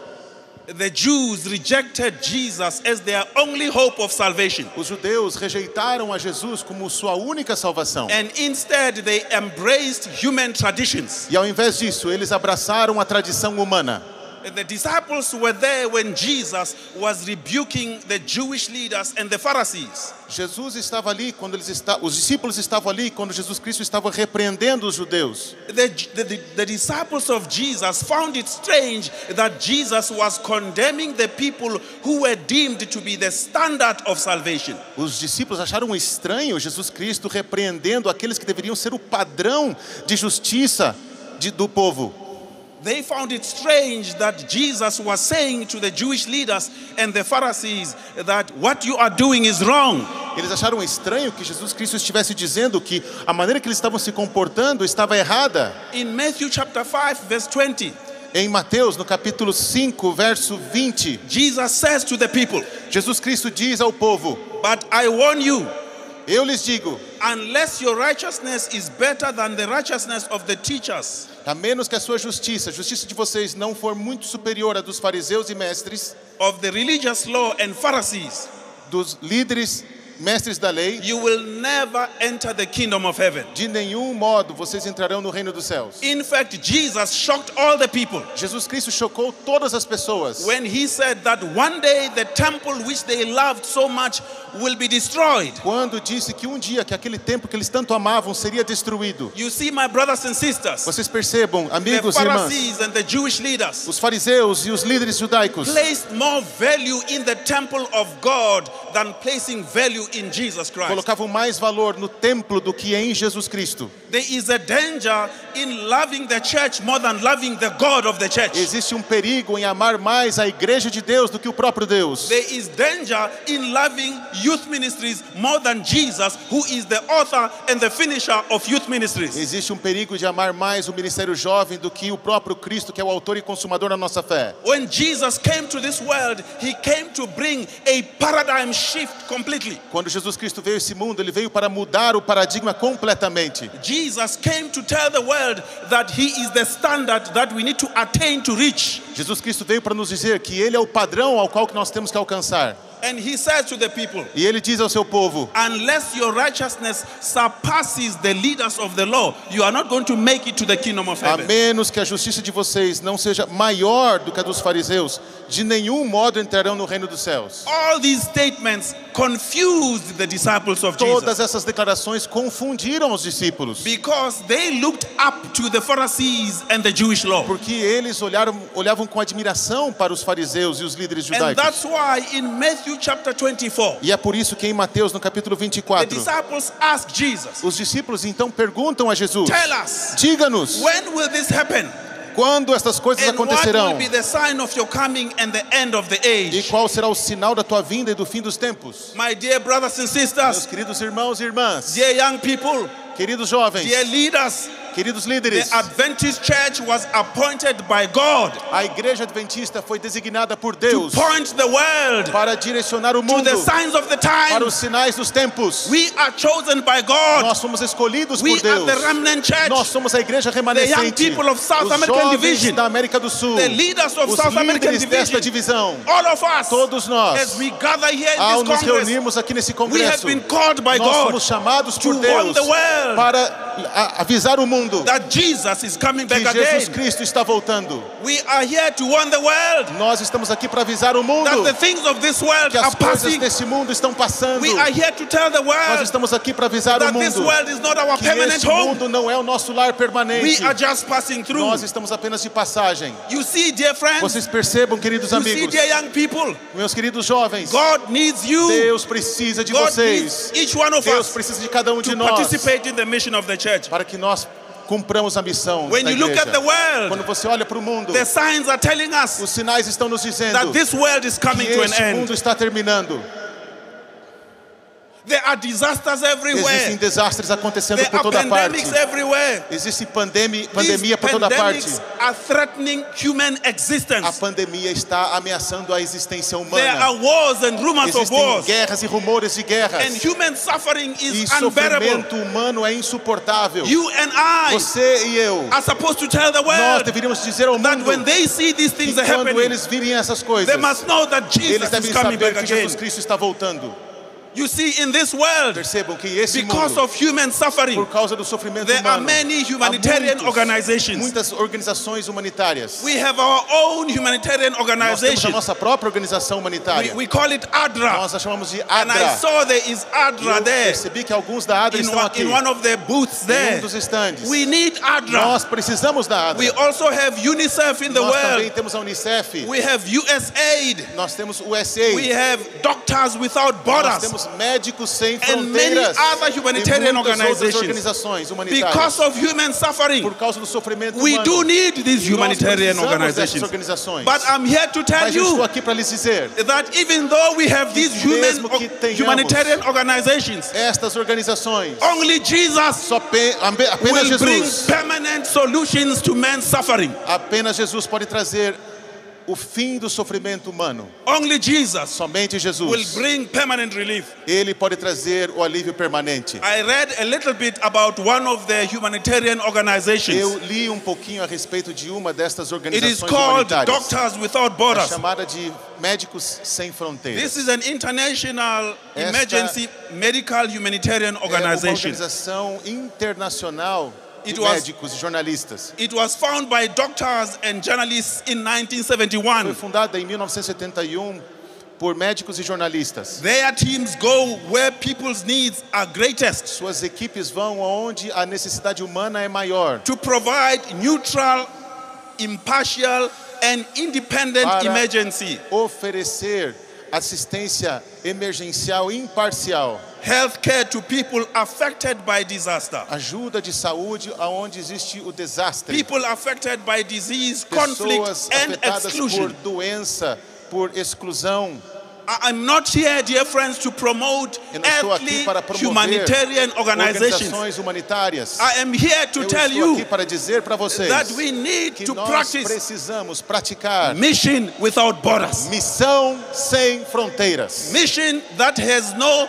C: The Jews rejected Jesus as their only hope of salvation.
D: Os judeus rejeitaram a Jesus como sua única salvação.
C: And instead they embraced human traditions.
D: E ao invés disso, eles abraçaram a tradição humana.
C: The disciples were there when Jesus was rebuking the Jewish leaders and the Pharisees.
D: Jesus estava ali quando os discípulos estavam ali quando Jesus Cristo estava repreendendo os judeus.
C: The disciples of Jesus found it strange that Jesus was condemning the people who were deemed to be the standard of salvation.
D: Os discípulos acharam estranho Jesus Cristo repreendendo aqueles que deveriam ser o padrão de justiça do povo.
C: They found it strange that Jesus was saying to the Jewish leaders and the Pharisees that what you are doing is wrong.
D: Eles acharam estranho que Jesus Cristo estivesse dizendo que a maneira que eles estavam se comportando estava errada.
C: In Matthew chapter 5 verse 20.
D: Em Mateus, no capítulo 5, verso 20,
C: Jesus says to the people,
D: Jesus Cristo diz ao povo:
C: "But I warn you,
D: eu lhes digo,
C: unless your righteousness is better than the righteousness of the teachers,
D: a menos que a sua justiça, a justiça de vocês não for muito superior à dos fariseus e mestres,
C: of the religious law and Pharisees,
D: dos líderes mestres da lei,
C: you will never enter the kingdom of heaven."
D: De nenhum modo vocês entrarão no reino dos céus.
C: In fact, Jesus shocked all the people.
D: Jesus Cristo chocou todas as pessoas.
C: When he said that one day the temple which they loved so much will be destroyed.
D: Quando disse que um dia que aquele templo que eles tanto amavam seria destruído.
C: You see, my brothers and sisters.
D: Vocês percebam, amigos e irmãs.
C: The Pharisees and the Jewish leaders.
D: Os fariseus e os líderes judaicos.
C: Placed more value in the temple of God than placing value in Jesus Christ.
D: Colocavam mais valor no templo do que em Jesus Cristo.
C: There is a danger in loving the church more than loving the God of the church.
D: Existe perigo em amar mais a igreja de Deus do que o próprio Deus.
C: There is danger in loving youth ministries more than Jesus, who is the author and the finisher of youth ministries.
D: Existe perigo de amar mais o ministério jovem do que o próprio Cristo, que é o autor e consumador da nossa fé.
C: When Jesus came to this world, he came to bring a paradigm shift completely.
D: Quando Jesus Cristo veio a esse mundo, ele veio para mudar o paradigma completamente.
C: Jesus came to tell the world that he is the standard that we need to attain to reach.
D: Jesus Cristo veio para nos dizer que ele é o padrão ao qual que nós temos que alcançar.
C: And he says to the people,
D: e ele diz ao seu povo:
C: unless your righteousness surpasses the leaders of the law, you are not going to make it to the kingdom of heaven.
D: A menos que a justiça de vocês não seja maior do que a dos fariseus, de nenhum modo entrarão no reino dos céus.
C: All these statements confused the disciples of Jesus.
D: Todas essas declarações confundiram os discípulos.
C: Because they looked up to the Pharisees and the Jewish law.
D: Porque eles olhavam com admiração para os fariseus e os líderes judaicos.
C: And that's why in Matthew chapter 24,
D: e é por isso que em Mateus no capítulo 24,
C: the disciples asked Jesus,
D: os discípulos então perguntam a Jesus:
C: tell us,
D: diga-nos,
C: when will this happen?
D: Quando estas coisas acontecerão?
C: E
D: qual será o sinal da tua vinda e do fim dos tempos?
C: My dear brothers and sisters,
D: meus queridos irmãos e irmãs,
C: dear young people,
D: queridos jovens,
C: dear leaders,
D: queridos líderes,
C: the Adventist Church was appointed by God.
D: A igreja adventista foi designada por Deus
C: to point the world
D: para direcionar o mundo
C: to the signs of the times.
D: Para os sinais dos tempos.
C: We are chosen by God.
D: Nós somos escolhidos
C: por
D: Deus.
C: Are the remnant church.
D: Nós somos a igreja remanescente.
C: The young people of South
D: os
C: American
D: jovens
C: Division.
D: da América do Sul.
C: The leaders of
D: os
C: South American
D: líderes desta divisão.
C: All of us.
D: Todos nós.
C: As we gather here in
D: ao
C: this
D: nos
C: Congress,
D: reunirmos aqui nesse congresso,
C: we have been called by
D: nós
C: God
D: somos chamados por
C: to
D: Deus
C: warn the world.
D: para avisar o mundo mundo
C: that Jesus is coming back
D: que Jesus
C: again.
D: Cristo está voltando.
C: We are here to warn the world
D: Nós estamos aqui para avisar o mundo
C: that the things of this world
D: que
C: are
D: as coisas
C: passing.
D: desse mundo estão passando.
C: We are here to tell the
D: Nós
C: world
D: estamos aqui para avisar o
C: that this
D: mundo
C: world is not our
D: que
C: permanent
D: este
C: home.
D: mundo não é o nosso lar permanente.
C: We are just passing through.
D: Nós estamos apenas de passagem.
C: You see, dear friends,
D: Vocês percebam, queridos
C: you see,
D: amigos,
C: dear young people,
D: meus queridos jovens,
C: God needs you.
D: Deus precisa de
C: God
D: vocês.
C: needs each one of
D: Deus
C: us
D: precisa de cada um de
C: to
D: nós
C: participate in the mission of the church.
D: para que nós cumpramos a missão
C: When
D: da
C: you look
D: igreja.
C: at the world,
D: Quando você olha para o mundo,
C: the signs are telling us
D: os sinais estão nos dizendo
C: that this world is coming
D: que
C: to an
D: este
C: end.
D: mundo está terminando.
C: There are disasters everywhere.
D: Existem desastres acontecendo
C: There
D: por
C: are
D: toda parte.
C: pandemics everywhere.
D: Existe pandemia
C: These
D: por toda parte.
C: pandemics are threatening human
D: A
C: existence.
D: pandemia está ameaçando a existência
C: There are
D: humana.
C: wars and rumors of
D: Existem
C: wars.
D: guerras e rumores de
C: And
D: guerras.
C: human suffering
D: E
C: is unbearable.
D: sofrimento humano é insuportável.
C: You and I
D: Você e eu,
C: are supposed to tell the
D: nós
C: world
D: deveríamos dizer ao
C: that
D: mundo
C: when they see these
D: que
C: things are
D: quando
C: happening,
D: eles virem essas coisas,
C: they must know that
D: eles
C: Jesus
D: devem
C: is coming
D: saber
C: back
D: que
C: again.
D: Jesus Cristo está voltando.
C: You see, in this world,
D: Percebam que esse
C: because
D: mundo,
C: of human suffering,
D: por causa do sofrimento
C: there are
D: humano,
C: many
D: há
C: humanitarian organizations.
D: muitas organizações humanitárias.
C: We have our own humanitarian
D: Nós temos a
C: organization.
D: nossa própria organização humanitária.
C: We call it ADRA.
D: Nós a chamamos de
C: And I
D: ADRA.
C: saw there is ADRA
D: Eu
C: there
D: percebi que alguns da ADRA estão aqui,
C: in one of the booths
D: em
C: there.
D: dos estandes.
C: We need ADRA.
D: Nós precisamos da
C: We
D: ADRA.
C: also have UNICEF in the
D: Nós também
C: world.
D: temos a Unicef.
C: We have USAID.
D: Nós temos o
C: We
D: USAID.
C: have Doctors Without
D: Nós
C: Borders.
D: temos Médicos Sem
C: And many
D: Fronteiras.
C: other humanitarian
D: E muitas outras
C: organizations.
D: organizações humanitárias.
C: Because of human suffering,
D: Por causa do sofrimento
C: we
D: humano.
C: do need these
D: Nós
C: humanitarian
D: precisamos dessas
C: organizations.
D: organizações.
C: But I'm here to tell
D: Mas eu estou
C: you
D: aqui para lhes dizer,
C: that even though we have these
D: mesmo que tenhamos
C: humanitarian organizations,
D: estas organizações,
C: only Jesus
D: só apenas
C: will bring
D: Jesus,
C: permanent solutions to man's suffering.
D: apenas Jesus pode trazer o fim do sofrimento humano.
C: Only Jesus
D: Somente
C: will
D: Jesus.
C: bring permanent relief.
D: Ele pode trazer o alívio permanente.
C: I read a little bit about one of the humanitarian
D: Eu
C: organizations.
D: li um pouquinho a respeito de uma destas
C: It is
D: organizações
C: called
D: humanitárias,
C: Doctors Without Borders.
D: chamada de Médicos Sem
C: This
D: Fronteiras.
C: is an international
D: Esta
C: emergency medical humanitarian
D: É uma
C: organization.
D: organização internacional de
C: It was-
D: médicos e jornalistas.
C: It was founded by doctors and journalists in
D: Foi
C: 1971.
D: fundada em 1971 por médicos e jornalistas.
C: Their teams go where people's needs are greatest
D: Suas equipes vão aonde a necessidade humana é maior,
C: to provide neutral, impartial, and independent
D: Para-
C: emergency
D: oferecer assistência emergencial imparcial,
C: healthcare to people affected by disaster.
D: ajuda de saúde aonde existe o desastre,
C: People affected by disease, conflict,
D: pessoas
C: and
D: afetadas por
C: exclusion.
D: doença, por exclusão.
C: I'm not here, dear friends, to promote
D: Eu não estou aqui
C: earthly
D: para promover
C: humanitarian organizations.
D: organizações humanitárias.
C: I am here to
D: Eu
C: tell
D: estou aqui
C: you
D: para dizer para vocês
C: that we need
D: que
C: to
D: nós
C: practice
D: precisamos praticar
C: mission without borders.
D: missão sem fronteiras.
C: Mission that has no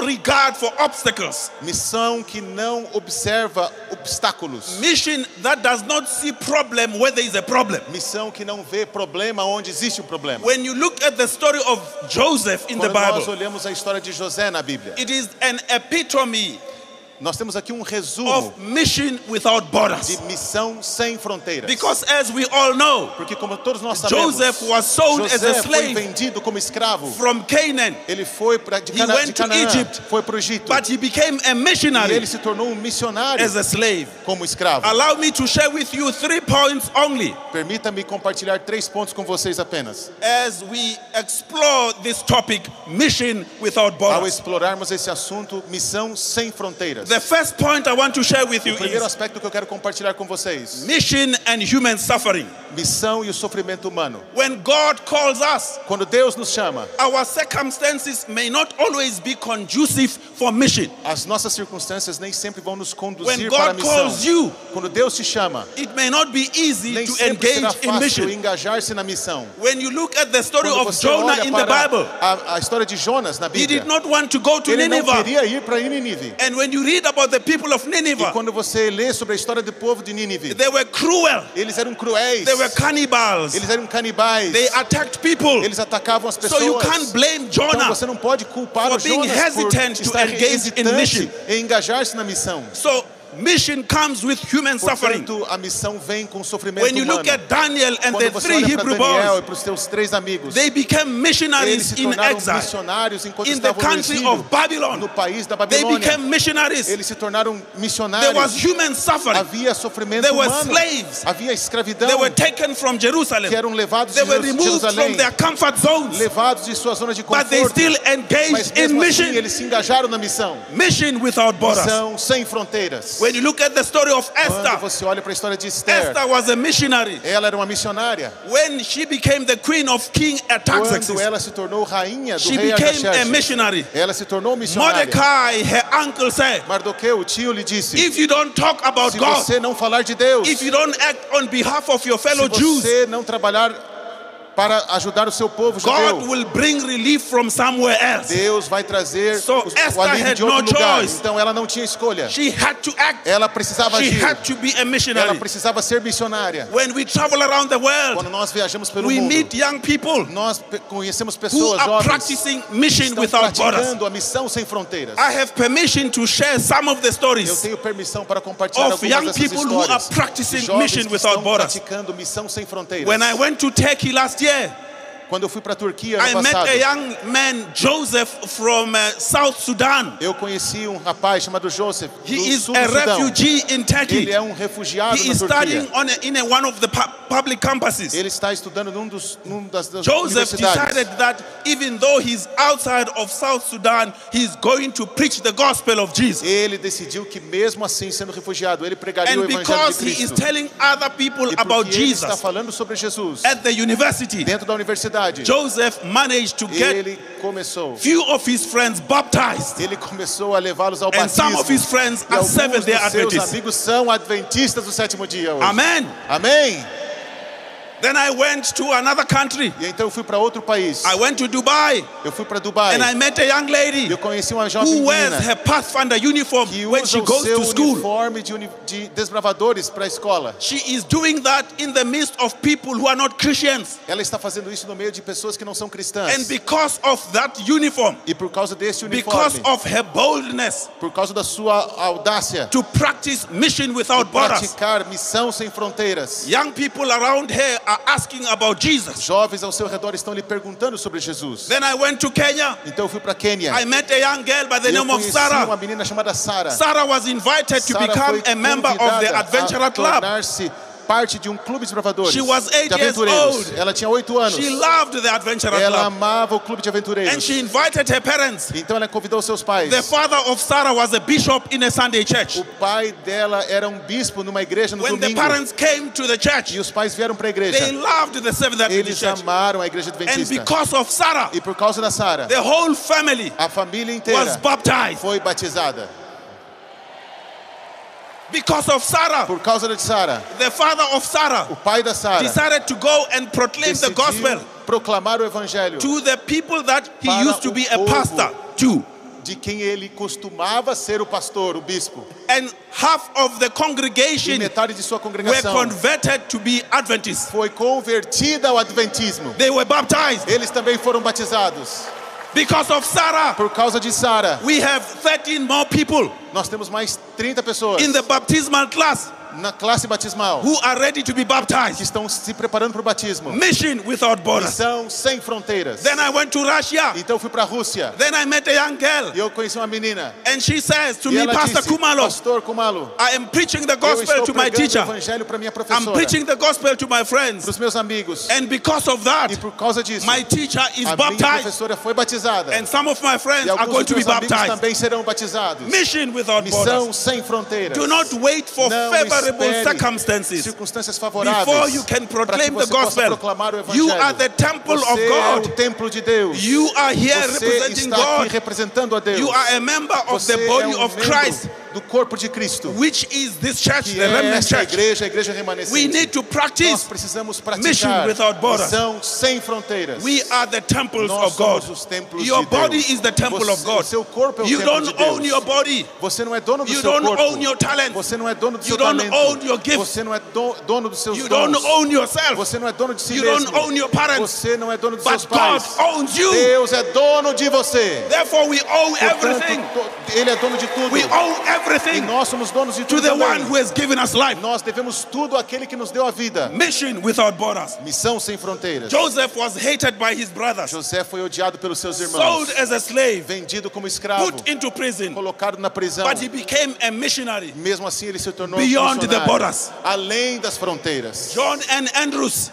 C: regard for obstacles.
D: Missão que não observa obstáculos.
C: Mission that does not see problem where there is a problem.
D: Missão que não vê problema onde existe um problema.
C: When you look at the story of Joseph in the
D: Quando nós
C: Bible,
D: olhamos a história de José na Bíblia,
C: it is an epitome
D: nós temos aqui um resumo
C: of mission without borders.
D: de missão sem fronteiras.
C: Because as we all know,
D: Porque como todos nós sabemos,
C: Joseph was sold as a
D: José foi
C: slave
D: vendido como escravo.
C: from Canaan,
D: Ele foi de
C: He went to
D: Canaã,
C: Egypt,
D: foi para o Egito.
C: but he became a
D: E
C: missionary
D: ele se tornou um missionário
C: as a slave.
D: como escravo.
C: Allow me to share with you 3 points only
D: Permita-me compartilhar 3 pontos com vocês apenas.
C: as we explore this topic, mission without
D: Ao
C: borders.
D: explorarmos esse assunto, missão sem fronteiras.
C: The first point I want to share with you
D: O primeiro
C: is
D: aspecto que eu quero compartilhar com vocês:
C: mission and human suffering.
D: missão e o sofrimento humano.
C: When God calls us,
D: Quando Deus nos chama,
C: our circumstances may not always be conducive for mission.
D: as nossas circunstâncias nem sempre vão nos
C: When
D: conduzir para a
C: God
D: missão.
C: calls you,
D: Quando Deus te chama,
C: it may not be easy
D: nem
C: to
D: sempre será
C: engage in
D: fácil
C: mission.
D: engajar-se na missão.
C: When you look at the story
D: Quando
C: of
D: você
C: Jonah
D: olha
C: in the
D: para
C: Bible,
D: a história de Jonas na
C: he
D: Bíblia,
C: did not want to go to
D: ele não
C: Nineveh.
D: queria ir para Nínive.
C: And when you read about the people of
D: E
C: Nineveh,
D: quando você lê sobre a história do povo de Nínive,
C: they were cruel,
D: eles eram cruéis,
C: they were cannibals,
D: eles eram canibais,
C: they attacked people.
D: eles atacavam as
C: So
D: pessoas.
C: you can't blame
D: Então
C: Jonah.
D: você não pode culpar
C: for
D: o
C: being
D: Jonas por
C: hesitant to
D: estar
C: engage in mission.
D: hesitante em engajar-se na missão.
C: So mission comes with human suffering.
D: Portanto, a missão vem com sofrimento
C: When you
D: humano.
C: look at Daniel and the
D: Quando você
C: 3
D: olha
C: Hebrew
D: para Daniel
C: boys,
D: e para os seus 3 amigos,
C: they became
D: eles
C: missionaries
D: se
C: in
D: tornaram
C: exile.
D: missionários enquanto
C: In the
D: estavam no
C: country
D: exílio,
C: of Babylon,
D: no país da
C: they
D: Babilônia.
C: became missionaries.
D: Eles se tornaram
C: There
D: missionários.
C: was human suffering.
D: Havia sofrimento
C: There were
D: humano.
C: slaves.
D: Havia escravidão.
C: They were taken from Jerusalem.
D: Que eram levados
C: They
D: de
C: were removed from
D: Jerusalém,
C: their comfort zones.
D: levados de sua zona de
C: But they
D: conforto.
C: still
D: Mas
C: engaged in
D: mesmo assim,
C: mission.
D: eles se engajaram na missão.
C: Mission without borders.
D: Missão sem fronteiras.
C: When you look at the story of
D: Quando
C: Esther,
D: você olha para a história de Esther,
C: Esther was a missionary.
D: ela era uma missionária.
C: When she became the queen of King Artaxerxes,
D: Quando ela se tornou rainha do
C: she
D: rei
C: became a
D: Artaxerxes,
C: missionary.
D: ela se tornou missionária.
C: Mordecai, her uncle, said,
D: Mardoqueu, o tio, lhe disse:
C: if you don't talk about
D: se
C: God,
D: você não falar de Deus,
C: if you don't act on behalf of your fellow
D: se
C: Jews,
D: você não trabalhar para ajudar o seu povo
C: God
D: judeu,
C: will bring relief from somewhere else.
D: Deus vai trazer
C: So
D: o
C: Esther
D: alívio
C: had
D: de outro
C: no
D: lugar.
C: choice.
D: Então ela não tinha escolha.
C: She had to act.
D: Ela precisava
C: She
D: agir.
C: had to be a
D: Ela
C: missionary.
D: precisava ser missionária.
C: When we travel around the world,
D: Quando nós viajamos pelo
C: we
D: mundo,
C: meet young people
D: nós conhecemos
C: who
D: pessoas
C: are
D: jovens
C: practicing
D: que
C: mission
D: estão
C: without borders.
D: praticando a missão sem fronteiras.
C: I have permission to share some of the
D: Eu
C: stories
D: tenho permissão para compartilhar
C: of
D: algumas
C: young
D: dessas
C: people who are
D: histórias.
C: practicing
D: Jovens
C: mission
D: que
C: without
D: estão
C: borders.
D: praticando missão sem fronteiras.
C: When I went to Turkey last year,
D: Quando eu fui para a Turquia
C: I
D: ano
C: met
D: passado,
C: a young man, Joseph, from South Sudan.
D: eu conheci um rapaz chamado Joseph do
C: He is
D: sul do
C: a
D: Sudão.
C: refugee in Turkey.
D: Ele é um refugiado
C: He
D: na
C: is studying
D: Turquia.
C: in one of the public campuses.
D: Ele está estudando num das
C: Joseph
D: universidades.
C: decided that even though he's outside of South Sudan, he's going to preach the gospel of Jesus.
D: Ele decidiu que mesmo assim, sendo refugiado, ele pregaria o
C: And
D: evangelho
C: because
D: de
C: he is
D: Cristo.
C: telling other people
D: E
C: about
D: porque ele está
C: Jesus
D: falando sobre Jesus
C: at the university,
D: dentro da universidade,
C: Joseph managed to get
D: ele começou.
C: few of his friends baptized.
D: Ele começou a levá-los ao
C: And some
D: batismo.
C: of his friends
D: E
C: are
D: alguns
C: Seventh-day
D: dos seus
C: Adventists.
D: amigos são adventistas do sétimo dia hoje.
C: Amen.
D: Amém.
C: Then I went to another country.
D: E então eu fui para outro país.
C: I went to Dubai
D: Eu fui para Dubai.
C: and I met a young lady
D: Eu conheci uma jovem
C: who wears
D: menina
C: her Pathfinder uniform
D: que
C: when
D: usa
C: she
D: o
C: goes
D: seu
C: to school.
D: uniforme de desbravadores para a escola.
C: She is doing that in the midst of people who are not Christians.
D: Ela está fazendo isso no meio de pessoas que não são cristãs.
C: And because of that uniform,
D: E por causa desse
C: because
D: uniforme,
C: of her boldness
D: por causa da sua audácia
C: to practice mission
D: de
C: without borders,
D: praticar missão sem fronteiras,
C: young people around here are asking about Jesus.
D: jovens ao seu redor estão lhe perguntando sobre Jesus.
C: Then I went to Kenya.
D: Então eu fui para Quênia.
C: I met a young girl by the
D: E eu
C: name of
D: conheci
C: Sarah.
D: uma menina chamada Sara.
C: Sarah was invited to
D: Sara
C: become
D: foi
C: a member of the
D: convidada
C: Adventurer
D: a
C: Club.
D: tornar-se parte de um clube de bravadores,
C: She was 8
D: de
C: years
D: aventureiros.
C: old.
D: Ela tinha 8 anos.
C: She loved the Adventurer
D: Ela
C: Club.
D: amava o clube de
C: And
D: aventureiros.
C: she invited her parents.
D: Então ela convidou seus pais.
C: The father of Sarah was a bishop in a Sunday church.
D: O pai dela era um bispo numa igreja no
C: When the
D: domingo.
C: parents came to the church,
D: E os pais vieram para a
C: they
D: igreja.
C: loved the Seventh Adventist
D: Eles
C: church.
D: amaram a igreja
C: And
D: adventista.
C: because of Sarah,
D: E por causa da Sara,
C: the whole family
D: a família
C: was
D: inteira
C: baptized.
D: foi batizada.
C: Because of Sarah,
D: Por causa de Sara,
C: the father of Sarah
D: o pai da Sara
C: decided to go and proclaim the gospel
D: decidiu proclamar o evangelho
C: to the people that he
D: Para
C: used to
D: o
C: be a
D: povo.
C: pastor to.
D: de quem ele costumava ser o pastor, o bispo.
C: And half of the
D: E
C: congregation
D: metade de sua
C: were
D: congregação
C: converted to be Adventists.
D: foi convertida ao adventismo.
C: They were baptized.
D: Eles também foram batizados.
C: Because of Sarah,
D: Por causa de Sara,
C: we have 13 more people
D: nós temos mais 30 pessoas
C: in the baptismal class
D: na classe batismal
C: who are ready to be
D: que
C: baptized.
D: estão se preparando para o batismo.
C: Mission without borders.
D: Missão sem fronteiras.
C: Then I went to Russia.
D: Então eu fui para a Rússia
C: Then I met a young girl.
D: e eu conheci uma menina.
C: And she says to
D: E
C: me,
D: ela
C: Pastor
D: disse,
C: Kumalo,
D: Pastor Kumalo,
C: I am preaching the
D: eu
C: gospel
D: estou
C: to my
D: pregando o
C: teacher.
D: evangelho para minha
C: I'm
D: professora,
C: preaching the gospel to my
D: para
C: friends.
D: os meus amigos.
C: And because of that,
D: E por causa disso,
C: my teacher is
D: a minha
C: baptized.
D: professora foi batizada.
C: And some of my friends
D: E
C: are
D: alguns
C: going
D: dos
C: to be
D: meus amigos
C: baptized.
D: também serão batizados.
C: Mission without
D: Missão
C: borders.
D: sem fronteiras.
C: Do not wait for
D: Não
C: favorable
D: espere
C: circumstances
D: circunstâncias favoráveis
C: before you can
D: para que
C: proclaim the
D: você possa
C: gospel.
D: proclamar o
C: You
D: evangelho.
C: are the temple of
D: Você é o
C: God.
D: templo de Deus.
C: You are here
D: Você
C: representing
D: está aqui
C: God.
D: representando a Deus.
C: You are a member of
D: Você
C: the body
D: é um
C: of
D: membro
C: Christ,
D: do corpo de Cristo,
C: which is this church,
D: que
C: the
D: é
C: remnant
D: esta
C: church.
D: igreja, a igreja remanescente.
C: We need to
D: Nós
C: practice
D: precisamos
C: mission
D: praticar
C: without borders.
D: missão sem fronteiras.
C: We are the temples
D: Nós
C: of God.
D: somos os templos
C: Your
D: de Deus.
C: body is the temple of
D: Você-
C: God.
D: O seu corpo é o
C: You
D: templo
C: don't
D: de Deus.
C: own your body.
D: Você não é dono do
C: You
D: seu
C: don't
D: corpo.
C: own your talent.
D: Você não é dono do
C: You
D: seu
C: don't
D: talento.
C: own your gifts.
D: Você não é dono dos seus
C: You
D: dons.
C: don't own yourself.
D: Você não é dono de si
C: You
D: mesmo.
C: don't own your parents.
D: Você não é dono dos seus
C: But God
D: pais.
C: owns you.
D: Deus é dono de você.
C: Therefore, we owe
D: Portanto,
C: everything.
D: Ele é dono de tudo.
C: We owe everything everything
D: E nós somos donos de
C: to
D: tudo
C: the
D: também.
C: one who has given us life.
D: Nós devemos tudo àquele que nos deu a vida.
C: Mission without borders.
D: Missão sem fronteiras.
C: Joseph was hated by his brothers,
D: José foi odiado pelos seus irmãos.
C: sold as a slave,
D: Vendido como escravo.
C: put into prison,
D: Colocado na prisão.
C: but he became a missionary.
D: Mesmo assim ele se tornou
C: Beyond the
D: missionário.
C: borders.
D: Além das fronteiras.
C: John Andrews,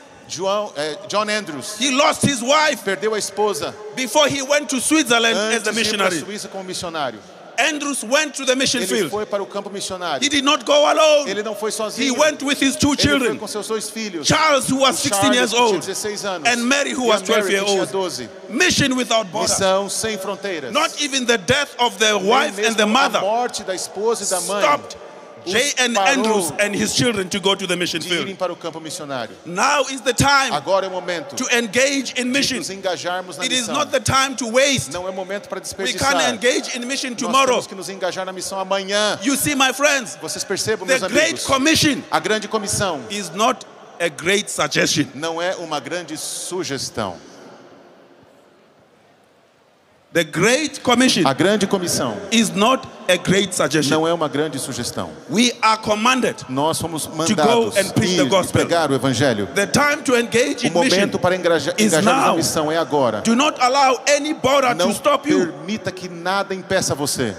D: John Andrews
C: he lost his wife
D: perdeu a esposa
C: before he went to Switzerland as
D: antes
C: a
D: de ir para a
C: missionary.
D: Suíça como missionário.
C: Andrews went to the mission
D: Ele
C: field.
D: foi para o campo missionário.
C: He did not go alone.
D: Ele não foi
C: He
D: sozinho.
C: went with his two
D: Ele foi
C: children,
D: com seus dois filhos.
C: Charles, who was 16 years
D: Charles, que tinha
C: old,
D: 16 anos,
C: and Mary, who
D: e a
C: was 12
D: Mary,
C: years
D: que tinha
C: old.
D: 12.
C: Mission without borders.
D: Missão sem fronteiras.
C: Not even the death of the
D: Nem
C: wife
D: mesmo
C: and the mother
D: a morte da esposa e da mãe
C: stopped
D: os
C: J.N.
D: parou
C: Andrews and his children to go to the mission
D: de
C: field.
D: irem para o campo missionário.
C: Now is the time
D: Agora é o momento
C: to engage in
D: de
C: mission.
D: nos engajarmos na
C: It is
D: missão.
C: not the time to waste.
D: Não é momento para
C: We
D: desperdiçar.
C: can't engage in mission
D: Nós
C: tomorrow.
D: temos que nos engajar na missão amanhã.
C: You see, my friends,
D: Vocês percebam,
C: the
D: meus
C: Great
D: amigos,
C: Commission
D: a grande comissão
C: is not a great suggestion.
D: não é uma grande sugestão.
C: The Great Commission
D: A grande comissão
C: is not a great suggestion.
D: não é uma grande sugestão.
C: We are commanded.
D: Nós somos mandados
C: and preach the
D: ir e
C: gospel.
D: pregar o evangelho.
C: The time to engage
D: O
C: in mission
D: momento para
C: is
D: engajar na
C: now.
D: missão é agora.
C: Do not allow any border
D: Não
C: to stop you
D: permita que nada impeça você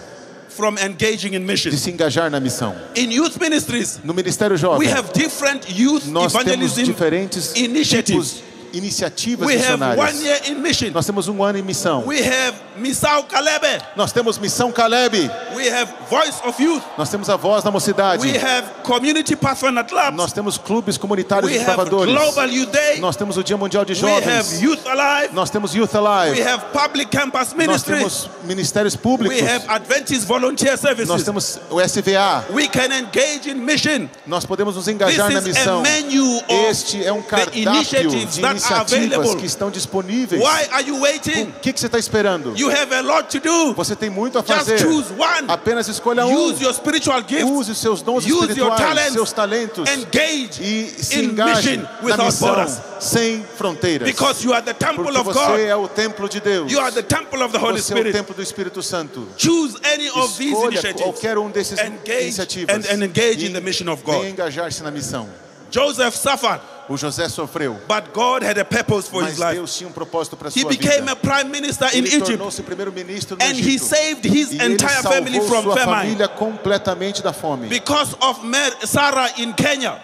C: from engaging in mission.
D: de se engajar na missão.
C: In youth ministries,
D: No Ministério
C: we
D: Jovem,
C: have different youth
D: nós temos
C: evangelism
D: diferentes
C: initiatives.
D: tipos, iniciativas
C: We have 1
D: missionárias.
C: year in mission.
D: Nós temos um ano em missão.
C: We have Misao Kalebe.
D: Nós temos Missão Caleb.
C: We have Voice of Youth.
D: Nós temos a Voz da Mocidade.
C: We have Community Pathfinder Clubs.
D: Nós temos clubes comunitários
C: We
D: de
C: have
D: salvadores.
C: Global Youth Day.
D: Nós temos o Dia Mundial de
C: We have
D: Jovens.
C: Youth Alive.
D: Nós temos Youth Alive.
C: We have Public Campus
D: Nós
C: Ministries.
D: temos ministérios públicos.
C: We have Adventist Volunteer
D: Nós
C: Services.
D: temos o SVA.
C: We can engage in mission.
D: Nós podemos nos engajar
C: This
D: na
C: is a
D: missão.
C: menu of
D: Este é um cardápio
C: initiatives
D: de
C: that are
D: iniciativas
C: available.
D: que estão disponíveis.
C: Why are you waiting?
D: O que você está esperando?
C: You have a lot to do.
D: Você tem muito a
C: Just
D: fazer.
C: choose one.
D: Apenas escolha um.
C: Use your spiritual gifts.
D: Use os seus dons
C: Use your
D: espirituais,
C: talents.
D: seus talentos.
C: Engage
D: E se
C: in
D: engaje
C: mission
D: na
C: without
D: missão
C: borders.
D: sem fronteiras.
C: Because you are the temple
D: Porque
C: of
D: você
C: God.
D: é o templo de Deus.
C: You are the temple of the Holy
D: Você é o
C: Spirit.
D: templo do Espírito Santo.
C: Choose any of these
D: Escolha
C: initiatives.
D: qualquer um desses
C: Engage
D: iniciativas.
C: and engage
D: E
C: in the mission of
D: venha
C: God.
D: engajar-se na missão.
C: Joseph suffered,
D: O José sofreu,
C: but God had a purpose for
D: mas
C: his life.
D: Deus tinha um propósito para
C: He
D: sua
C: became
D: vida.
C: a prime minister in
D: Ele
C: Egypt,
D: tornou-se primeiro-ministro no
C: and he
D: Egito.
C: saved his
D: E ele
C: entire family
D: salvou
C: from
D: sua
C: famine
D: família completamente da fome.
C: because of Sarah in Kenya.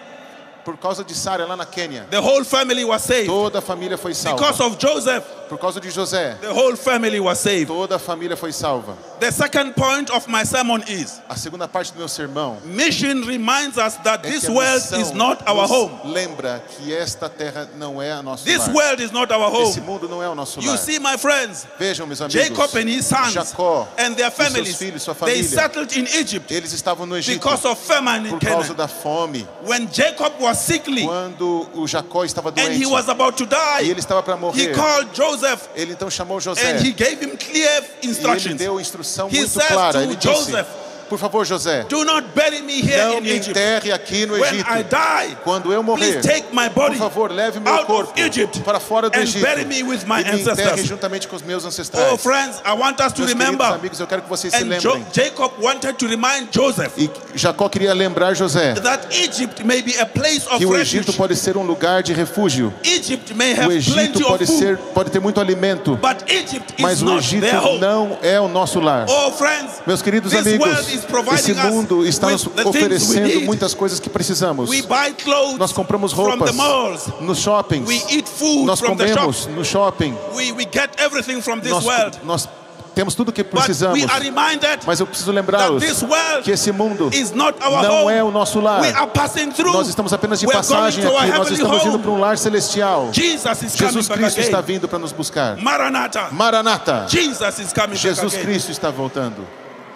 D: Por causa de Sara lá na Quênia,
C: The whole family was saved.
D: toda a família foi salva.
C: Because of Joseph,
D: Por causa de José,
C: the whole family was saved.
D: toda a família foi salva.
C: The second point of my sermon is
D: A segunda parte do meu sermão
C: mission reminds us that
D: é
C: this
D: que a
C: world
D: missão
C: is not our
D: nos
C: home.
D: lembra que esta terra não é a nosso
C: This
D: lar.
C: world is not our
D: Esse
C: home.
D: mundo não é o nosso
C: You
D: lar.
C: see, my friends,
D: Vejam, meus amigos,
C: Jacob and his sons
D: Jacó
C: and their
D: e seus
C: families,
D: filhos, sua
C: they
D: família,
C: settled in Egypt
D: eles estavam no Egito
C: because of famine in
D: por causa
C: Canaan.
D: da fome.
C: When Jacob was sickly
D: Quando o Jacó estava
C: and he
D: doente
C: was about to
D: e
C: die,
D: ele estava para
C: he
D: morrer,
C: called Joseph
D: ele então chamou José
C: and he gave him clear
D: e ele
C: instructions.
D: deu instrução
C: He
D: muito
C: says
D: clara.
C: to
D: Ele disse,
C: Joseph,
D: por favor, José,
C: do not bury me here
D: não
C: in
D: me
C: Egypt.
D: enterre aqui no
C: When
D: Egito.
C: I die,
D: Quando eu morrer,
C: please take my
D: por
C: body
D: favor, leve meu
C: out
D: corpo
C: of Egypt
D: para fora do
C: and
D: Egito
C: bury me with my
D: e me enterre
C: ancestors.
D: juntamente com os meus ancestrais.
C: Oh, friends, I want us to
D: Meus queridos
C: remember.
D: amigos, eu quero que vocês se
C: And
D: lembrem.
C: Jacob wanted to remind Joseph
D: E Jacó queria lembrar José
C: that Egypt may be a place of
D: que o Egito
C: refuge.
D: pode ser um lugar de refúgio.
C: Egypt may
D: O
C: have
D: Egito
C: plenty of food,
D: pode ter muito alimento,
C: but Egypt
D: mas
C: is
D: o
C: not
D: Egito
C: their home.
D: não é o nosso lar.
C: Oh, friends,
D: Meus queridos
C: this
D: amigos,
C: world is providing
D: esse
C: us
D: mundo está
C: with
D: nos
C: the things we
D: oferecendo
C: need.
D: muitas coisas que precisamos.
C: We buy clothes
D: Nós compramos
C: from
D: roupas
C: the malls.
D: nos shoppings.
C: We eat food
D: Nós
C: from the
D: comemos
C: shops.
D: no shopping.
C: We get everything from this world.
D: Nós temos tudo o que
C: But
D: precisamos.
C: we are reminded
D: Mas eu preciso
C: that
D: lembrá-los
C: this world
D: que esse mundo
C: is not our
D: não
C: home.
D: é o nosso lar.
C: We are passing through.
D: Nós estamos apenas de
C: We're
D: passagem
C: going to our
D: aqui. Nós
C: heavenly
D: estamos indo
C: home.
D: para um lar celestial.
C: Jesus is coming
D: Jesus
C: back
D: Cristo está
C: again.
D: vindo para nos buscar.
C: Maranatha.
D: Maranata.
C: Jesus is coming back
D: Jesus
C: again.
D: Cristo está voltando.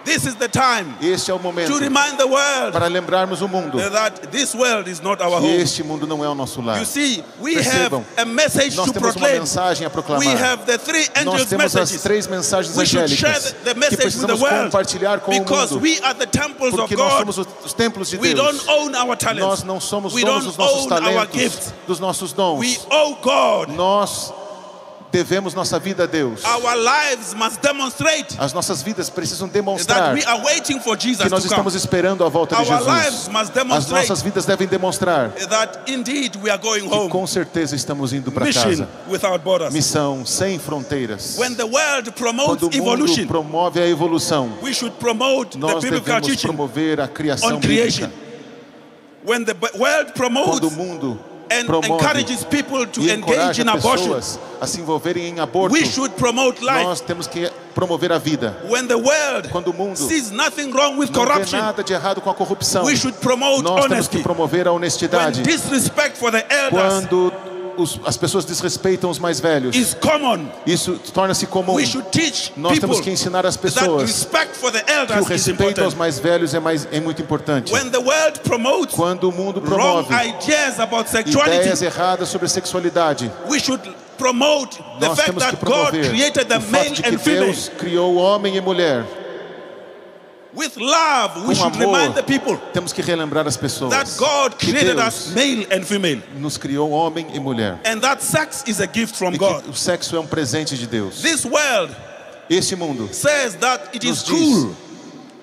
C: This is the time
D: Este é o momento
C: to remind the world
D: para lembrarmos o mundo
C: that this world is not our
D: que
C: home.
D: este mundo não é o nosso lar.
C: You see, we
D: Percebam,
C: have a message
D: nós
C: to
D: temos uma
C: proclaim.
D: mensagem a proclamar.
C: We have the three
D: Nós
C: angels'
D: temos as
C: messages.
D: 3 mensagens
C: We should share
D: angélicas
C: the
D: que
C: message with the
D: precisamos
C: world
D: compartilhar com o
C: because
D: mundo.
C: we are the temples of
D: Porque nós
C: God.
D: somos os templos de
C: We
D: Deus.
C: don't own our
D: Nós
C: talents.
D: não somos
C: We
D: donos
C: don't
D: dos nossos
C: own our
D: talentos,
C: gifts.
D: dos nossos dons.
C: We owe God.
D: Nós devemos nossa vida a Deus.
C: Our lives must demonstrate
D: As nossas vidas precisam demonstrar
C: that we are waiting for Jesus
D: que nós
C: to come.
D: estamos esperando a volta de
C: Our lives
D: Jesus.
C: must
D: As
C: demonstrate
D: nossas vidas devem demonstrar
C: that indeed we are going
D: que
C: home.
D: com certeza estamos indo para
C: Mission
D: casa.
C: without borders.
D: Missão sem fronteiras.
C: When the world promotes
D: Quando o mundo
C: evolution,
D: promove a evolução,
C: we should promote the
D: nós
C: biblical
D: devemos
C: teaching
D: promover a criação
C: on creation.
D: bíblica.
C: When the world
D: Quando o
C: promotes
D: mundo
C: and
D: promove
C: encourages people to
D: e
C: engage
D: encoraja
C: in abortion,
D: pessoas a se envolverem em aborto,
C: we should promote life.
D: nós temos que promover a vida.
C: When the world
D: Quando o mundo
C: sees nothing wrong with
D: não vê
C: corruption,
D: nada de errado com a corrupção,
C: we should promote
D: nós temos que
C: honesty.
D: promover a
C: When
D: honestidade.
C: disrespect for the elders
D: Quando as pessoas desrespeitam os mais velhos,
C: is common,
D: isso torna-se comum.
C: we should teach
D: Nós
C: people
D: temos que ensinar as
C: that
D: pessoas
C: respect for the
D: que o
C: elders is
D: respeito aos
C: important.
D: mais velhos é muito importante.
C: When the world promotes
D: Quando o mundo
C: wrong
D: promove
C: ideas about sexuality,
D: ideias erradas sobre sexualidade,
C: we should promote the
D: nós
C: fact
D: temos que
C: that God
D: promover
C: created the
D: o fato
C: male
D: de que
C: and female.
D: Deus criou homem e mulher.
C: With love, we
D: Com
C: should
D: amor,
C: remind the people
D: temos que relembrar as pessoas
C: that God
D: que
C: created
D: Deus
C: us male and female,
D: nos criou homem e mulher.
C: and that sex is a gift from
D: E
C: God.
D: que o sexo é um presente de Deus.
C: This world
D: Esse mundo
C: says that it is
D: nos diz
C: cool,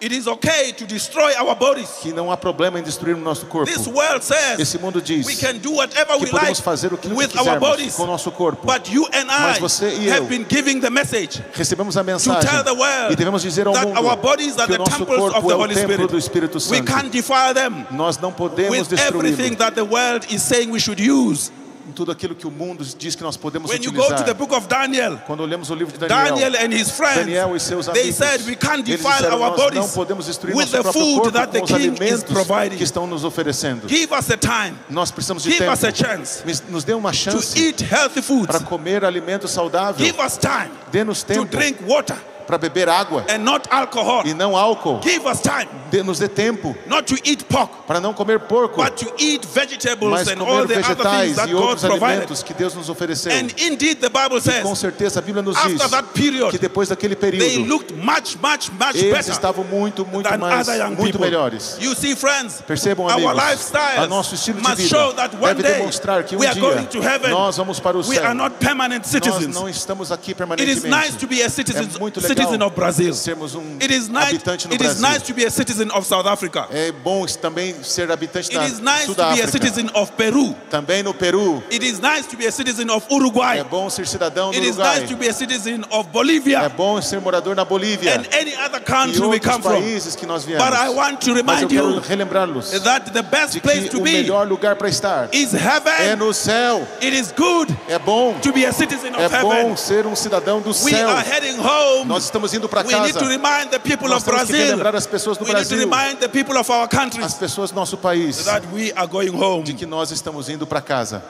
C: it is okay to destroy our bodies.
D: que não há problema em destruir o nosso corpo.
C: This world says
D: Esse mundo diz
C: we can do whatever
D: que
C: we like
D: podemos fazer o que
C: with our
D: quisermos
C: bodies,
D: com o nosso corpo.
C: but you and
D: Mas
C: I
D: você e eu
C: have been giving the message
D: Recebemos a
C: to
D: mensagem
C: tell the world
D: e devemos dizer ao
C: that
D: mundo
C: our bodies are
D: que o
C: the
D: nosso
C: temples of
D: corpo
C: the
D: é o
C: Holy
D: templo
C: Spirit.
D: do Espírito
C: We
D: Santo.
C: can't defile them
D: Nós não podemos
C: with everything
D: destruí-lo.
C: that the world is saying we should use.
D: Tudo aquilo que o mundo diz que nós podemos
C: When you go to the
D: utilizar.
C: book of Daniel,
D: Quando olhamos o livro de
C: Daniel and his friends,
D: Daniel e seus
C: they
D: amigos,
C: said we can't
D: eles
C: defile
D: disseram,
C: our
D: nós não
C: bodies
D: podemos destruir
C: with
D: nosso
C: the
D: próprio
C: food
D: corpo
C: that the
D: com os
C: king is
D: alimentos
C: providing.
D: que estão nos oferecendo.
C: Give us a time,
D: Nós precisamos de
C: give
D: tempo.
C: us a chance
D: Nos dê uma
C: to
D: chance
C: eat healthy foods.
D: para comer alimento saudável.
C: Give us time
D: Dê-nos
C: to
D: tempo
C: drink water
D: para beber água
C: and not alcohol.
D: e não álcool.
C: Give us time
D: Nos dê tempo
C: not to eat pork,
D: para não comer porco,
C: but to eat vegetables
D: mas
C: and all
D: comer
C: the other things
D: vegetais
C: that
D: e
C: God
D: outros
C: provided.
D: alimentos que Deus nos ofereceu.
C: And indeed, the Bible
D: E com
C: says
D: certeza a Bíblia nos diz
C: after that period,
D: que depois daquele
C: they
D: período
C: looked much
D: eles
C: better
D: estavam muito
C: than
D: mais,
C: other young
D: muito
C: people.
D: melhores.
C: You see, friends,
D: Percebam,
C: our
D: amigos,
C: lifestyles
D: a nosso estilo de
C: must
D: vida
C: show that one
D: deve
C: day
D: demonstrar que
C: we are
D: dia
C: going to heaven.
D: nós vamos para o
C: We
D: céu.
C: are not permanent
D: Nós
C: citizens.
D: não estamos aqui
C: It
D: permanentemente.
C: is nice to be a
D: É muito legal
C: citizen of Brazil.
D: sermos
C: It is
D: habitante no
C: It is
D: Brasil.
C: nice to be a citizen of South Africa.
D: É bom também ser habitante
C: It
D: da
C: is nice to be a
D: Sudáfrica.
C: citizen of Peru.
D: Também no Peru.
C: It is nice to be a citizen of Uruguay.
D: É bom ser cidadão do
C: It is
D: Uruguai.
C: nice to be a citizen of Bolivia
D: É bom ser morador na Bolívia
C: and any other
D: e
C: country we
D: outros
C: come from.
D: países que nós viemos.
C: But I want to
D: Mas eu
C: remind
D: quero
C: you
D: relembrá-los
C: that the best
D: de
C: place
D: que
C: to
D: o
C: be
D: melhor lugar para estar
C: is
D: é
C: heaven.
D: no céu.
C: It is good
D: É bom.
C: to be a citizen
D: É
C: of
D: bom
C: heaven.
D: ser um cidadão do
C: We
D: céu.
C: are heading home.
D: Nós estamos indo para
C: We need
D: casa.
C: to remind the people
D: Nós
C: of
D: temos que
C: Brazil.
D: relembrar as pessoas do
C: We need to
D: Brasil,
C: remind the people of our country
D: as pessoas do nosso país,
C: that we are going home.
D: de que nós estamos indo para casa.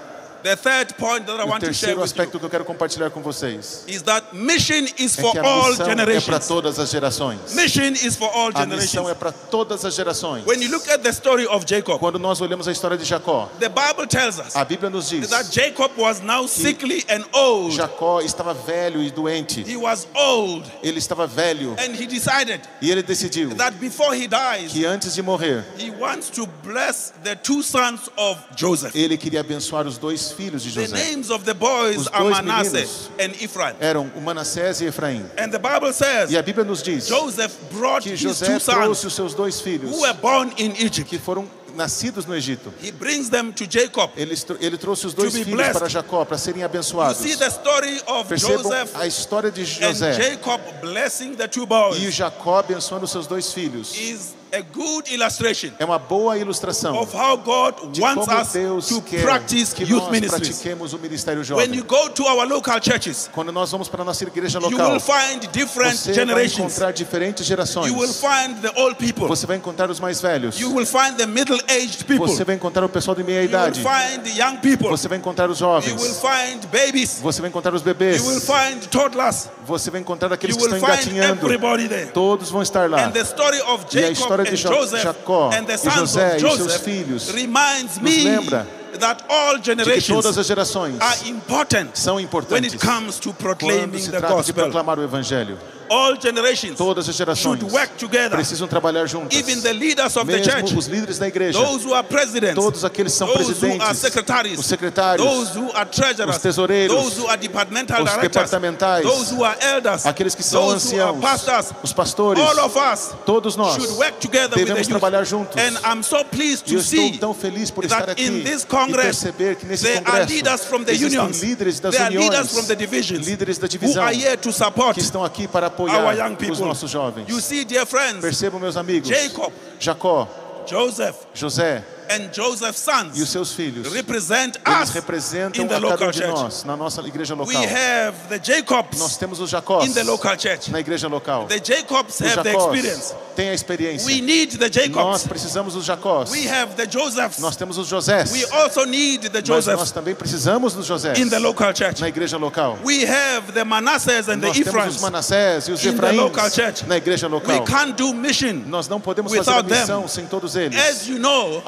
C: The third point that I
D: O
C: want to share
D: terceiro
C: with
D: aspecto que eu quero compartilhar com vocês
C: you is that mission is
D: é
C: for
D: que a
C: all
D: missão é para
C: generations.
D: todas as gerações.
C: Mission is for all
D: A missão é
C: generations.
D: para todas as gerações.
C: When you look at the story of Jacob,
D: Quando nós olhamos a história de Jacó,
C: the Bible tells us
D: a Bíblia nos diz
C: that Jacob was now sickly and old.
D: Jacó estava velho e doente.
C: He was old,
D: Ele estava velho
C: and he decided
D: e ele decidiu
C: that before he dies,
D: que antes de morrer,
C: he wants to bless the two sons of Joseph.
D: ele queria abençoar os dois filhos de
C: The
D: José.
C: names of the boys
D: Os
C: are
D: dois
C: Manasseh
D: meninos
C: and Ephraim.
D: Eram o Manassés e Efraim.
C: And the Bible says
D: E a Bíblia nos diz
C: Joseph brought
D: que
C: his
D: José
C: two
D: trouxe
C: sons
D: os seus dois filhos,
C: who were born in Egypt.
D: que foram nascidos no Egito.
C: He brings them to Jacob.
D: Ele trouxe os dois
C: be
D: filhos
C: blessed.
D: para Jacó, para serem
C: You
D: abençoados.
C: see the story of
D: Percebam
C: Joseph
D: a história de
C: and
D: José
C: Jacob blessing the two
D: e
C: boys
D: Jacó abençoando os seus dois filhos.
C: is a good illustration
D: É uma boa ilustração
C: of how God
D: de
C: wants
D: como
C: us
D: Deus
C: to
D: quer
C: practice
D: que
C: youth
D: nós
C: ministries.
D: pratiquemos o ministério
C: When you
D: jovem.
C: go to our local churches,
D: Quando nós vamos para a nossa igreja
C: you
D: local,
C: will find different
D: você vai
C: generations.
D: encontrar diferentes gerações.
C: You will find the old people.
D: Você vai encontrar os mais velhos.
C: You will find the middle-aged people.
D: Você vai encontrar o pessoal de meia
C: You will
D: idade.
C: find the young people.
D: Você vai encontrar os
C: You will
D: jovens.
C: find babies.
D: Você vai encontrar os bebês.
C: You will find toddlers.
D: Você vai encontrar aqueles
C: You
D: que
C: will
D: estão
C: find
D: engatinhando.
C: everybody there.
D: Todos vão estar lá.
C: And the story of
D: E a
C: Jacob
D: história de
C: and Joseph
D: Jacó
C: and the
D: e
C: sons
D: José
C: of
D: e seus
C: Joseph
D: filhos
C: reminds
D: nos
C: me
D: lembra
C: that all
D: de que
C: generations
D: todas as gerações
C: are important
D: são
C: when
D: importantes
C: it comes to
D: quando
C: proclaiming
D: se
C: the
D: trata de
C: gospel.
D: proclamar o Evangelho.
C: All generations
D: Todas as gerações
C: should work together.
D: precisam trabalhar juntas.
C: Even the leaders of the church,
D: Mesmo os líderes da igreja,
C: those who are presidents,
D: todos aqueles que são
C: those who are
D: presidentes,
C: secretaries,
D: os secretários,
C: those who are treasurers,
D: os tesoureiros,
C: those who are departmental
D: os
C: directors,
D: departamentais,
C: those who are elders,
D: aqueles que são
C: those who are
D: anciãos,
C: pastors,
D: os pastores,
C: all of us
D: todos nós
C: should work together with the
D: devemos
C: youth.
D: trabalhar juntos.
C: And I'm so pleased
D: E
C: to
D: eu estou
C: see
D: tão feliz por estar
C: that
D: aqui
C: in this
D: e
C: Congress
D: perceber que nesse
C: there are
D: congresso
C: leaders from the
D: existem
C: unions,
D: líderes das
C: there are leaders
D: uniões,
C: from the divisions
D: líderes da
C: who
D: divisão
C: are here to support
D: que estão aqui para
C: our
D: apoiar
C: young people.
D: os nossos jovens.
C: You see, dear friends,
D: Percebam, meus amigos,
C: Jacob,
D: Jacó,
C: Joseph,
D: José
C: and Joseph's
D: e os
C: sons
D: seus filhos,
C: represent
D: eles
C: us
D: representam
C: in the
D: a cada
C: local
D: um de
C: church.
D: nós, na nossa igreja
C: We
D: local.
C: have the
D: Nós
C: Jacobs
D: temos os Jacós
C: in the local church.
D: na igreja local.
C: The Jacobs
D: Os
C: have the
D: Jacós
C: experience.
D: têm a experiência.
C: We need the
D: Nós
C: Jacobs.
D: precisamos dos Jacós.
C: We have the Josephs.
D: Nós temos os Josés.
C: We also need the
D: Mas nós
C: Josephs
D: também precisamos dos Josés
C: in the local church.
D: na igreja local.
C: We have the Manassehs and the
D: Nós temos os
C: Ephraim
D: Manassés e os
C: in the local
D: Efraíns
C: church.
D: na igreja
C: We
D: local.
C: can't do mission
D: Nós não podemos fazer a
C: without them.
D: missão sem todos eles.
C: As you know,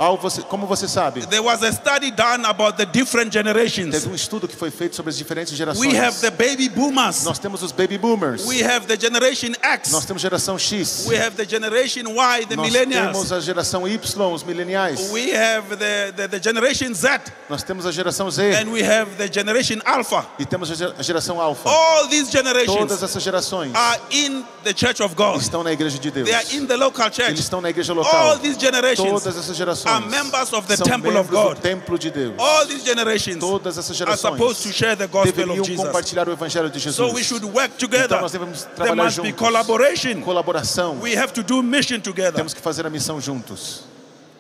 D: Como você sabe,
C: there was a study done about the different generations.
D: teve um estudo que foi feito sobre as diferentes gerações.
C: We have the baby boomers.
D: Nós temos os baby boomers.
C: We have the generation X.
D: Nós temos geração X.
C: We have the generation Y, the
D: Nós
C: millennials.
D: temos a geração Y, os mileniais.
C: We have the generation Z,
D: Nós temos a geração Z
C: and we have the generation Alpha.
D: e temos a geração Alfa.
C: All these generations
D: Todas essas gerações
C: are in the Church of God.
D: estão na igreja de Deus.
C: They are in the local
D: Eles
C: church.
D: estão na igreja
C: All
D: local.
C: these generations
D: Todas essas gerações
C: are members of the
D: são
C: temple of
D: membros
C: God.
D: do templo de Deus.
C: All these generations
D: Todas essas
C: are
D: gerações
C: supposed to share the gospel
D: deveriam
C: of Jesus.
D: compartilhar o evangelho de Jesus.
C: So we should work together.
D: Então nós devemos
C: There
D: trabalhar
C: must be
D: juntos.
C: collaboration.
D: Colaboração.
C: We have to do mission together.
D: Temos que fazer a missão juntos.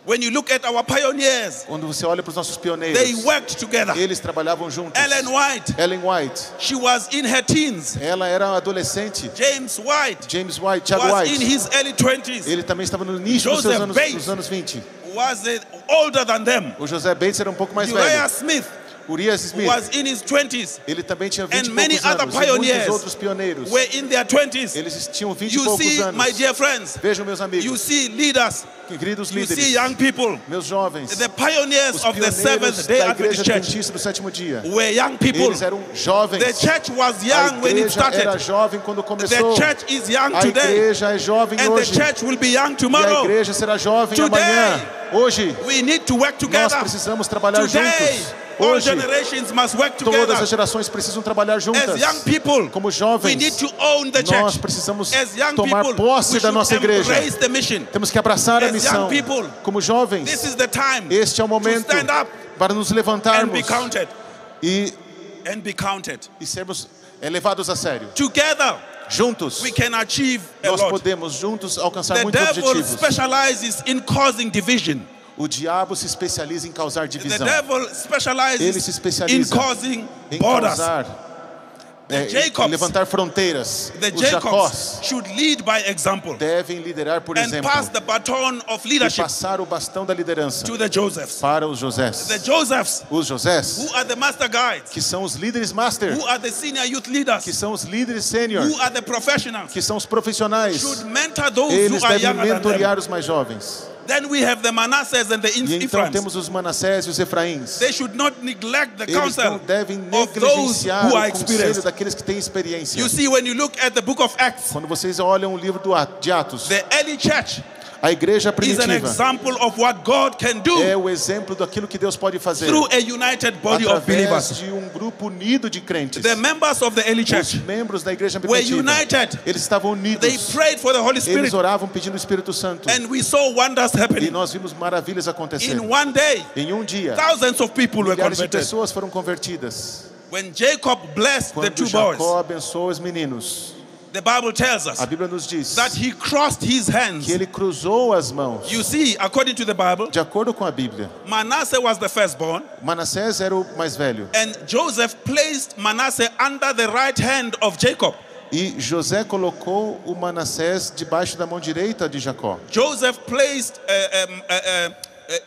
C: When you look at our pioneers,
D: Quando você olha para os nossos pioneiros,
C: they worked together.
D: eles trabalhavam juntos.
C: Ellen White,
D: Ellen White,
C: she was in her teens.
D: ela era adolescente.
C: James White
D: James White, Tiago
C: was in
D: White,
C: his early 20s.
D: ele também estava no início dos
C: Joseph
D: seus anos,
C: Bates
D: dos anos 20.
C: Was older than them.
D: O José Bates era um pouco mais
C: Uriah
D: velho.
C: Smith
D: Urias Smith,
C: was in his 20s.
D: ele também tinha 20 e
C: And many
D: poucos
C: other
D: anos. E muitos
C: pioneers
D: outros pioneiros,
C: were in their 20s.
D: eles tinham 20 e
C: You
D: poucos
C: see,
D: anos.
C: my dear friends,
D: Vejam, meus
C: you
D: amigos,
C: see leaders,
D: queridos
C: you see
D: líderes,
C: young people.
D: meus jovens,
C: The pioneers
D: os
C: of the
D: pioneiros
C: Seventh-day
D: da igreja
C: Adventist Church
D: adventista do sétimo dia.
C: were young people.
D: Eles eram jovens.
C: The church was
D: A
C: young when it
D: igreja era
C: started.
D: jovem quando
C: The
D: começou.
C: church is young
D: A
C: today.
D: igreja é jovem
C: And the
D: hoje.
C: church will be young
D: E a
C: tomorrow.
D: igreja será jovem
C: Today,
D: amanhã. Hoje,
C: We need to work
D: nós
C: together.
D: precisamos trabalhar
C: Today,
D: juntos.
C: all
D: Hoje,
C: generations must work
D: todas as
C: together.
D: gerações precisam trabalhar juntas.
C: As young people,
D: Como
C: we
D: jovens,
C: need to own the
D: nós
C: church.
D: precisamos
C: As young
D: tomar
C: people,
D: posse
C: we
D: da
C: should
D: nossa igreja.
C: embrace the mission.
D: Temos que abraçar a
C: As
D: missão.
C: young people,
D: Como jovens,
C: This is the time
D: este é o
C: to
D: momento
C: stand up
D: para nos
C: and
D: levantarmos
C: be counted.
D: e
C: And
D: sermos levados a sério.
C: Together,
D: Juntos,
C: we can achieve a
D: nós
C: lot.
D: podemos juntos alcançar
C: The
D: muitos
C: devil
D: objetivos.
C: specializes in causing division.
D: O diabo se especializa em causar
C: The
D: divisão.
C: devil
D: Ele se
C: specializes in
D: especializa
C: causing
D: em
C: borders.
D: causar,
C: Jacobs,
D: levantar fronteiras.
C: The
D: Os
C: Jacobs
D: Jacós
C: should lead by example
D: devem liderar por
C: and
D: exemplo
C: pass the baton of
D: e
C: leadership
D: passar o bastão da liderança
C: to the Josephs.
D: para os Josés.
C: The Josephs,
D: Os Josés,
C: who are the master guides,
D: que são os líderes master,
C: who are the senior youth leaders,
D: que são os líderes sênior,
C: who are the professionals,
D: que são os profissionais.
C: should mentor those
D: Eles
C: who are
D: devem
C: younger than them.
D: mentorear os mais jovens.
C: Then we have the Manassehs and the
D: E então
C: Ephraim.
D: temos os Manassés e os Efraíns.
C: They should not neglect the
D: Eles
C: counsel
D: não devem
C: of those
D: negligenciar
C: who are
D: o conselho
C: experienced.
D: daqueles que têm experiência.
C: You see, when you look at the book of Acts,
D: Quando vocês olham o livro de Atos,
C: the early church
D: a igreja
C: is an
D: primitiva
C: example of what God can do
D: é o exemplo daquilo que Deus pode fazer
C: through a united body of believers.
D: através de um grupo unido de crentes.
C: The members of the early
D: Os
C: church
D: membros da igreja
C: were
D: primitiva,
C: united.
D: eles estavam unidos.
C: They prayed for the Holy
D: Eles
C: Spirit,
D: oravam pedindo o Espírito Santo.
C: and we saw wonders
D: E
C: happening.
D: nós vimos maravilhas acontecer.
C: In one day,
D: Em um dia,
C: thousands of people were
D: milhares de
C: converted.
D: pessoas foram convertidas.
C: When Jacob blessed the
D: Quando
C: two boys,
D: Jacó abençoou os meninos,
C: the Bible tells us
D: a Bíblia nos diz
C: that he crossed his hands.
D: que ele cruzou as mãos.
C: You see, according to the Bible,
D: De acordo com a Bíblia,
C: Manasseh was the firstborn,
D: Manassés era o mais velho.
C: and Joseph placed Manasseh under the right hand of Jacob.
D: E José colocou o Manassés debaixo da mão direita de Jacó.
C: Joseph placed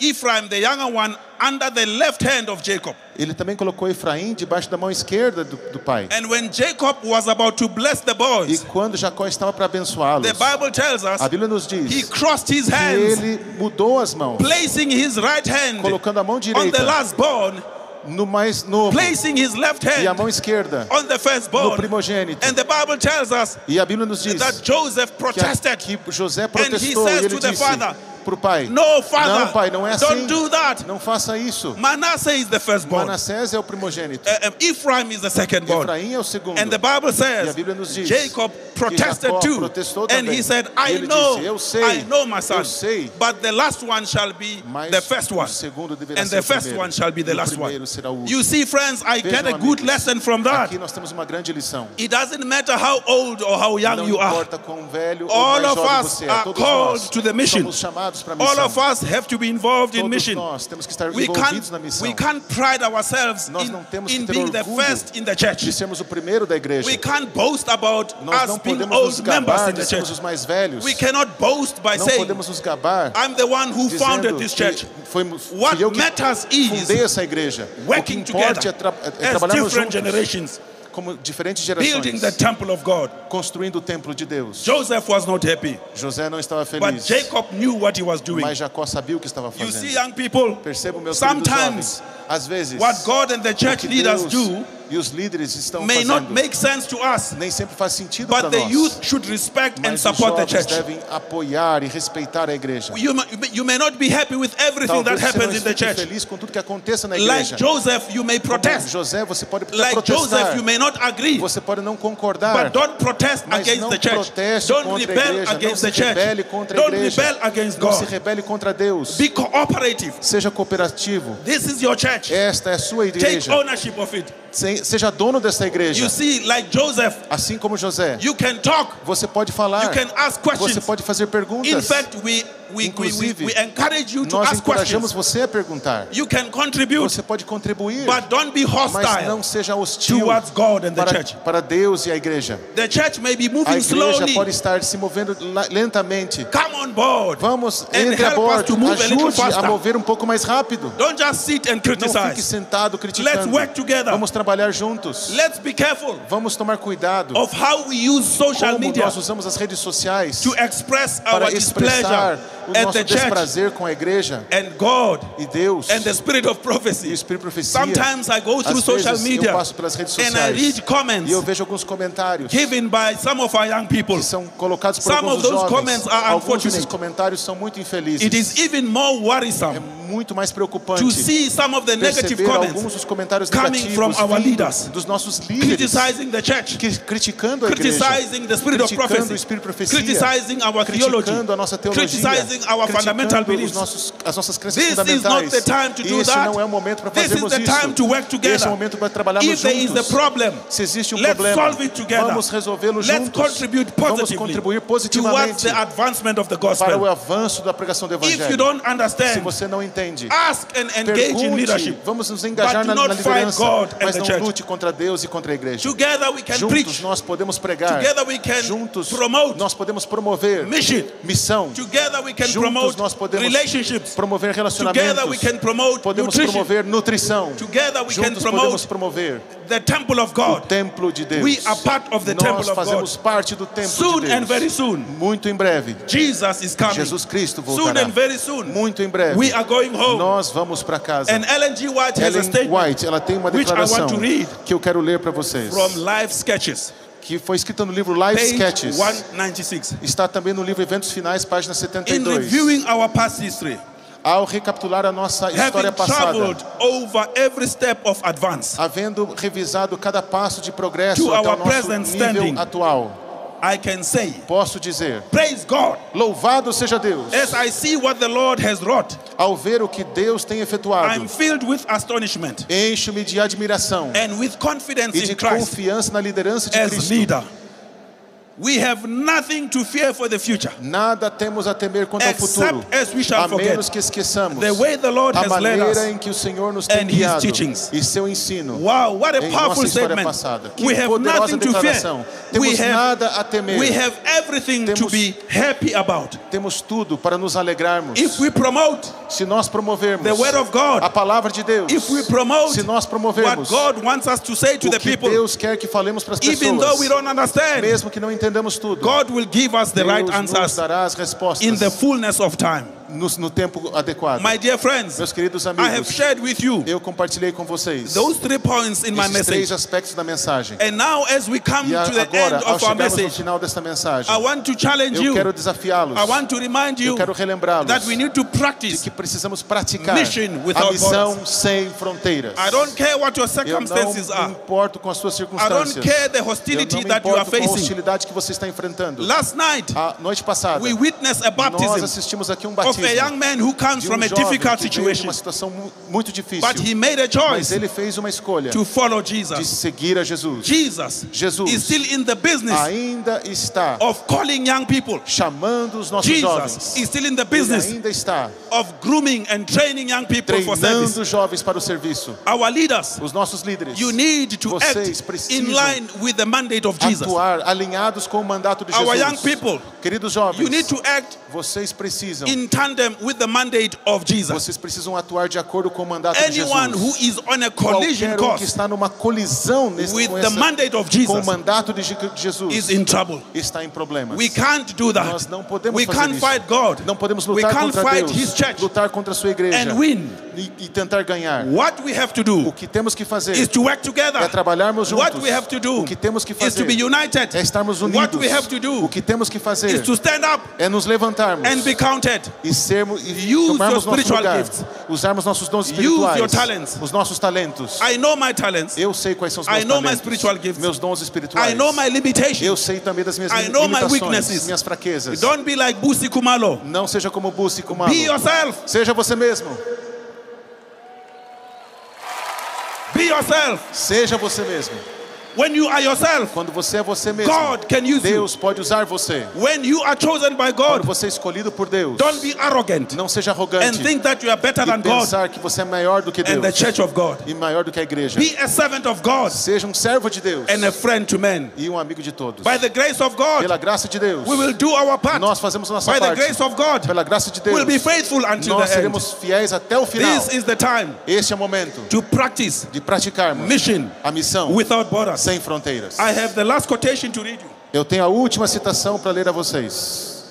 C: Ephraim, the younger one, under the left hand of Jacob.
D: Ele também colocou Efraim debaixo da mão esquerda do pai.
C: And when Jacob was about to bless the boys,
D: E quando Jacó estava para abençoá-los,
C: the Bible tells us
D: a Bíblia nos diz
C: he crossed his
D: que
C: hands,
D: ele mudou as mãos,
C: placing his right hand
D: colocando a mão
C: on the
D: direita
C: last born,
D: no mais novo
C: placing his left
D: e a
C: hand
D: mão esquerda
C: on the
D: no
C: firstborn.
D: primogênito.
C: And the Bible tells us
D: E a Bíblia nos diz
C: that Joseph protested.
D: que José
C: And he
D: protestou e
C: says
D: ele
C: to the
D: disse
C: father,
D: para o pai:
C: No, father,
D: não, pai, não é assim.
C: don't do that.
D: Não faça isso.
C: Manasseh is the firstborn.
D: Manassés é o primogênito.
C: Ephraim is the secondborn.
D: Efraim é o segundo.
C: And the Bible
D: E a
C: says
D: Bíblia nos diz
C: Jacob
D: que
C: protested
D: Jacó
C: too.
D: protestou
C: And
D: também.
C: he said,
D: E ele disse, eu sei,
C: I know my son,
D: eu sei,
C: but the last one shall be
D: mas
C: the first one.
D: o segundo deverá
C: And
D: ser
C: the
D: o
C: first
D: primeiro,
C: one shall be the
D: e o
C: last one.
D: primeiro será o último.
C: You see, friends, I
D: Vejam,
C: get a good
D: amigos,
C: lesson from that.
D: Aqui nós temos uma grande lição.
C: It doesn't matter how old or how young
D: Não
C: you are.
D: importa quão velho ou
C: All
D: mais
C: of
D: jovem
C: us
D: você é,
C: are
D: todos
C: called
D: nós
C: to the mission.
D: somos chamados para a
C: All
D: missão.
C: of us have to be involved in
D: Todos
C: mission.
D: nós temos que estar
C: We
D: envolvidos na missão.
C: can't pride ourselves
D: Nós não temos
C: in
D: que ter
C: being the
D: orgulho
C: first in the church.
D: de sermos o primeiro da igreja.
C: We can't boast about
D: Nós
C: us
D: não
C: being
D: podemos nos
C: old members
D: gabar
C: in the
D: de sermos
C: church.
D: os mais velhos.
C: We cannot boast by
D: Não
C: saying,
D: podemos nos gabar
C: I'm the one who founded
D: dizendo
C: this
D: que
C: church.
D: fui
C: What
D: eu que
C: matters is
D: fundei essa igreja. O que
C: working
D: importa
C: together
D: é
C: as
D: trabalharmos
C: different
D: juntos,
C: generations,
D: como diferentes
C: building
D: gerações,
C: the temple of God.
D: construindo o templo de Deus.
C: Joseph was not happy,
D: José não estava
C: but
D: feliz,
C: Jacob knew what he was doing.
D: mas Jacó sabia o que estava
C: You see,
D: fazendo.
C: young people,
D: Percebam, meus queridos
C: sometimes
D: jovens, às vezes,
C: what God and the
D: o
C: church
D: que
C: leaders
D: Deus
C: do
D: e os líderes estão
C: may not
D: fazendo
C: make sense to us,
D: nem sempre faz sentido
C: but
D: para
C: the
D: nós.
C: youth should respect and
D: Mas os
C: support the
D: jovens
C: church.
D: devem apoiar e respeitar a igreja.
C: You may not be happy with everything that
D: Talvez você não
C: happens in the
D: esteja
C: church.
D: feliz com tudo que aconteça na
C: Like
D: igreja.
C: Joseph, you may
D: Como
C: protest.
D: José, você pode
C: Like
D: protestar.
C: Joseph, you may not agree.
D: Você pode não concordar.
C: But don't protest
D: Mas
C: against
D: não
C: the church.
D: proteste
C: Don't
D: contra a
C: rebel
D: igreja, não
C: against
D: se
C: the church.
D: rebele contra a
C: Don't
D: igreja,
C: rebel against
D: não se
C: God.
D: rebele contra Deus.
C: Be cooperative.
D: Seja cooperativo.
C: This is your church.
D: Esta é a sua
C: Take
D: igreja.
C: ownership of it.
D: Seja dono dessa igreja.
C: You see, like Joseph,
D: Assim como José,
C: you can talk,
D: você pode falar,
C: you can ask
D: você
C: questions.
D: pode fazer
C: In
D: perguntas.
C: fact, we
D: Inclusive,
C: encourage you to
D: Nós
C: ask
D: encorajamos
C: questions.
D: você a perguntar.
C: You can contribute,
D: Você pode contribuir,
C: but don't be
D: mas
C: hostile
D: não seja hostil
C: towards God and the church.
D: para Deus e a igreja.
C: The church may be
D: A
C: moving
D: igreja
C: slowly.
D: pode estar se movendo lentamente.
C: Come on board.
D: Vamos,
C: And
D: entre a
C: help us
D: bordo,
C: to move a little
D: ajude a
C: faster.
D: mover um pouco mais rápido.
C: Don't just sit and
D: Não fique
C: criticize.
D: sentado
C: Let's
D: criticando.
C: work together.
D: Vamos trabalhar juntos.
C: Let's be careful
D: Vamos tomar cuidado
C: of how we use social
D: como
C: media
D: nós usamos as redes sociais
C: to express our
D: para expressar
C: displeasure
D: o
C: at
D: nosso
C: the church
D: desprazer com a igreja
C: and God
D: e Deus
C: and the spirit of
D: e o
C: prophecy.
D: Espírito de Profecia.
C: Sometimes I go through
D: Às
C: social
D: vezes
C: media
D: eu passo pelas redes
C: and I
D: sociais
C: read comments
D: e eu vejo alguns comentários
C: given by some of our young people.
D: que são colocados por
C: Some
D: alguns
C: of
D: dos
C: those
D: jovens.
C: comments are
D: Alguns desses
C: unfortunate.
D: comentários são muito infelizes.
C: It is even more
D: É
C: worrisome
D: muito mais preocupante
C: to see some of the negative
D: perceber alguns
C: comments
D: dos comentários
C: coming from
D: negativos
C: our
D: vindo
C: leaders,
D: dos nossos líderes,
C: criticizing the church,
D: criticando a igreja,
C: criticizing the spirit of
D: criticando o
C: prophecy,
D: Espírito de Profecia,
C: criticizing our theology,
D: criticando a nossa teologia,
C: criticizing our fundamental
D: criticando
C: beliefs.
D: as nossas crenças
C: This is not
D: fundamentais.
C: the time to do
D: Esse
C: that.
D: não é o momento para
C: This is
D: fazermos
C: the time to work
D: isso. Esse é o
C: together.
D: momento para trabalharmos
C: If there is a
D: juntos.
C: problem,
D: Se existe um
C: let's
D: problema,
C: solve it together.
D: vamos resolvê-lo
C: Let's
D: juntos.
C: contribute
D: Vamos
C: positively
D: contribuir
C: towards
D: positivamente
C: the advancement of the
D: para o
C: gospel.
D: avanço da pregação do
C: If you
D: Evangelho.
C: don't
D: Se
C: understand,
D: você não entende,
C: ask and engage in leadership.
D: pergunte, vamos nos engajar
C: But do
D: na
C: not fight
D: liderança,
C: God and
D: mas
C: the
D: não
C: church.
D: lute contra Deus e contra a igreja.
C: Together we can
D: Juntos
C: preach.
D: nós podemos pregar,
C: Together we can
D: juntos
C: promote
D: nós podemos promover
C: mission.
D: missão,
C: Together we can
D: juntos
C: promote
D: nós podemos
C: relationships.
D: promover relacionamentos,
C: Together we can promote
D: podemos
C: nutrition.
D: promover nutrição,
C: Together we can
D: juntos podemos
C: promote
D: promover
C: the temple of
D: o
C: God.
D: templo de Deus.
C: We are part of the temple
D: Nós
C: of
D: fazemos
C: God.
D: parte do templo
C: Soon
D: de
C: and very
D: Deus.
C: soon,
D: Muito em breve,
C: Jesus is coming.
D: Jesus Cristo
C: Soon
D: voltará.
C: and very soon,
D: Muito em breve,
C: we are going home.
D: nós vamos para casa.
C: And Ellen G. White has a
D: Ellen
C: statement
D: White, ela tem uma
C: which I want
D: declaração
C: to read
D: que eu quero ler para vocês,
C: from Life Sketches,
D: que foi escrita no livro Life
C: page
D: Sketches.
C: 196.
D: Está também no livro Eventos Finais, página
C: In
D: 72.
C: reviewing our past history,
D: Ao recapitular a nossa história
C: having
D: passada,
C: traveled over every step of advance,
D: havendo revisado cada passo de progresso
C: To
D: até o
C: our
D: nosso
C: present
D: nível
C: standing,
D: atual,
C: I can say,
D: posso dizer,
C: praise God,
D: louvado seja Deus.
C: as I see what the Lord has wrought.
D: Ao ver o que Deus tem efetuado,
C: I'm filled with astonishment
D: encho-me de admiração
C: and with confidence
D: e de
C: in Christ
D: confiança na liderança de
C: as
D: Cristo
C: leader. We have nothing to fear for the future.
D: Nada temos a temer quanto ao futuro,
C: as we shall
D: a menos que esqueçamos
C: the way the Lord
D: a
C: has led us
D: maneira em que o Senhor nos tem
C: and His
D: guiado
C: teachings.
D: e seu ensino.
C: Wow, what a
D: em
C: powerful
D: nossa história
C: statement.
D: passada. Que
C: We have
D: poderosa
C: nothing to fear.
D: declaração. Temos nada a temer.
C: We have everything to be happy about.
D: Temos tudo para nos alegrarmos.
C: If we promote
D: se nós promovermos
C: the word of God,
D: a palavra de Deus,
C: if we promote
D: se nós promovermos
C: what God wants us to say to the people,
D: Deus quer que falemos para as pessoas,
C: even though we don't understand,
D: mesmo que não entendamos tudo,
C: God will give us the right answers
D: nos dará as respostas
C: in the fullness of time.
D: No tempo adequado.
C: My dear friends,
D: meus queridos amigos,
C: I have shared with you
D: eu compartilhei com vocês
C: those 3 points in my message.
D: 3 aspectos da mensagem.
C: And now, as we come to the
D: agora,
C: end of our message,
D: no final desta mensagem,
C: I want to challenge
D: eu quero desafiá-los.
C: I want to remind you
D: eu quero relembrá-los
C: that we need to practice
D: de que precisamos praticar
C: a
D: missão sem fronteiras.
C: I don't care what your circumstances
D: eu não importo com as suas circunstâncias.
C: I don't care the hostility that you are facing.
D: Com a hostilidade que você está enfrentando.
C: Last night,
D: a noite passada,
C: we witnessed a baptism
D: nós assistimos aqui batismo
C: of a young man who comes from a difficult situation.
D: Uma situação muito difícil.
C: But he made a choice.
D: Mas ele fez uma escolha
C: to follow Jesus.
D: De seguir a Jesus.
C: Jesus is still in the business
D: ainda está
C: of calling young people.
D: Chamando os nossos jovens.
C: Is still in the business
D: ele ainda está
C: of grooming and training young people for service.
D: Treinando jovens para o serviço.
C: Our leaders,
D: os nossos líderes,
C: you need to act in line with the mandate of Jesus.
D: Atuar alinhados com o mandato de Jesus.
C: Our young people,
D: queridos jovens,
C: you need to act
D: vocês precisam
C: in tandem with the mandate of Jesus.
D: Vocês precisam atuar de acordo com o mandato de Jesus.
C: Anyone who is on a collision course
D: que está numa colisão
C: with the mandate of Jesus
D: com o mandato de Jesus
C: is in trouble.
D: Está em problemas.
C: We can't do that.
D: Nós não podemos
C: We
D: fazer
C: can't
D: isso.
C: Fight God.
D: Não podemos lutar contra Deus.
C: His church
D: lutar contra a sua igreja
C: and win.
D: E tentar ganhar.
C: What we have to do
D: o que temos que fazer
C: is to work together.
D: É trabalharmos juntos.
C: What we have to do
D: o que temos que fazer
C: is to be united.
D: É estarmos unidos.
C: What we have to do
D: o que temos que fazer
C: is to stand up
D: é nos levantarmos
C: and be counted.
D: E sermos
C: tomarmos
D: nosso lugar,
C: gifts.
D: Usarmos nossos dons espirituais,
C: your talents.
D: Os nossos talentos.
C: I know my talents.
D: Eu sei quais são os meus
C: I know
D: talentos.
C: My spiritual gifts.
D: Meus dons espirituais.
C: I know my limitations.
D: Eu sei também das minhas
C: I know
D: limitações,
C: my weaknesses.
D: Minhas fraquezas.
C: Don't be like Busi Kumalo.
D: Não seja como Busi Kumalo.
C: Be yourself.
D: Seja você mesmo.
C: Be yourself.
D: Seja você mesmo.
C: When you are yourself,
D: quando você é você mesmo,
C: God can use
D: Deus pode usar você.
C: When you are chosen by God,
D: quando você é escolhido por Deus,
C: don't be arrogant.
D: Não seja arrogante.
C: And think that you are better than God.
D: Pensar que você é maior do que Deus.
C: And the church of God.
D: E maior do que a igreja.
C: Be a servant of God.
D: Seja servo de Deus.
C: And a friend to men.
D: E amigo de todos.
C: By the grace of God.
D: Pela graça de Deus.
C: We will do our part.
D: Nós fazemos nossa
C: parte.
D: By
C: the grace of God.
D: Pela graça de Deus.
C: We'll be faithful until
D: Nós
C: the
D: seremos
C: end.
D: fiéis até o final.
C: This is the time.
D: Este é o momento.
C: To practice.
D: De praticarmos.
C: Mission.
D: A missão.
C: Without borders.
D: Sem fronteiras.
C: I have the last quotation to read you.
D: Eu tenho a última citação para ler a vocês.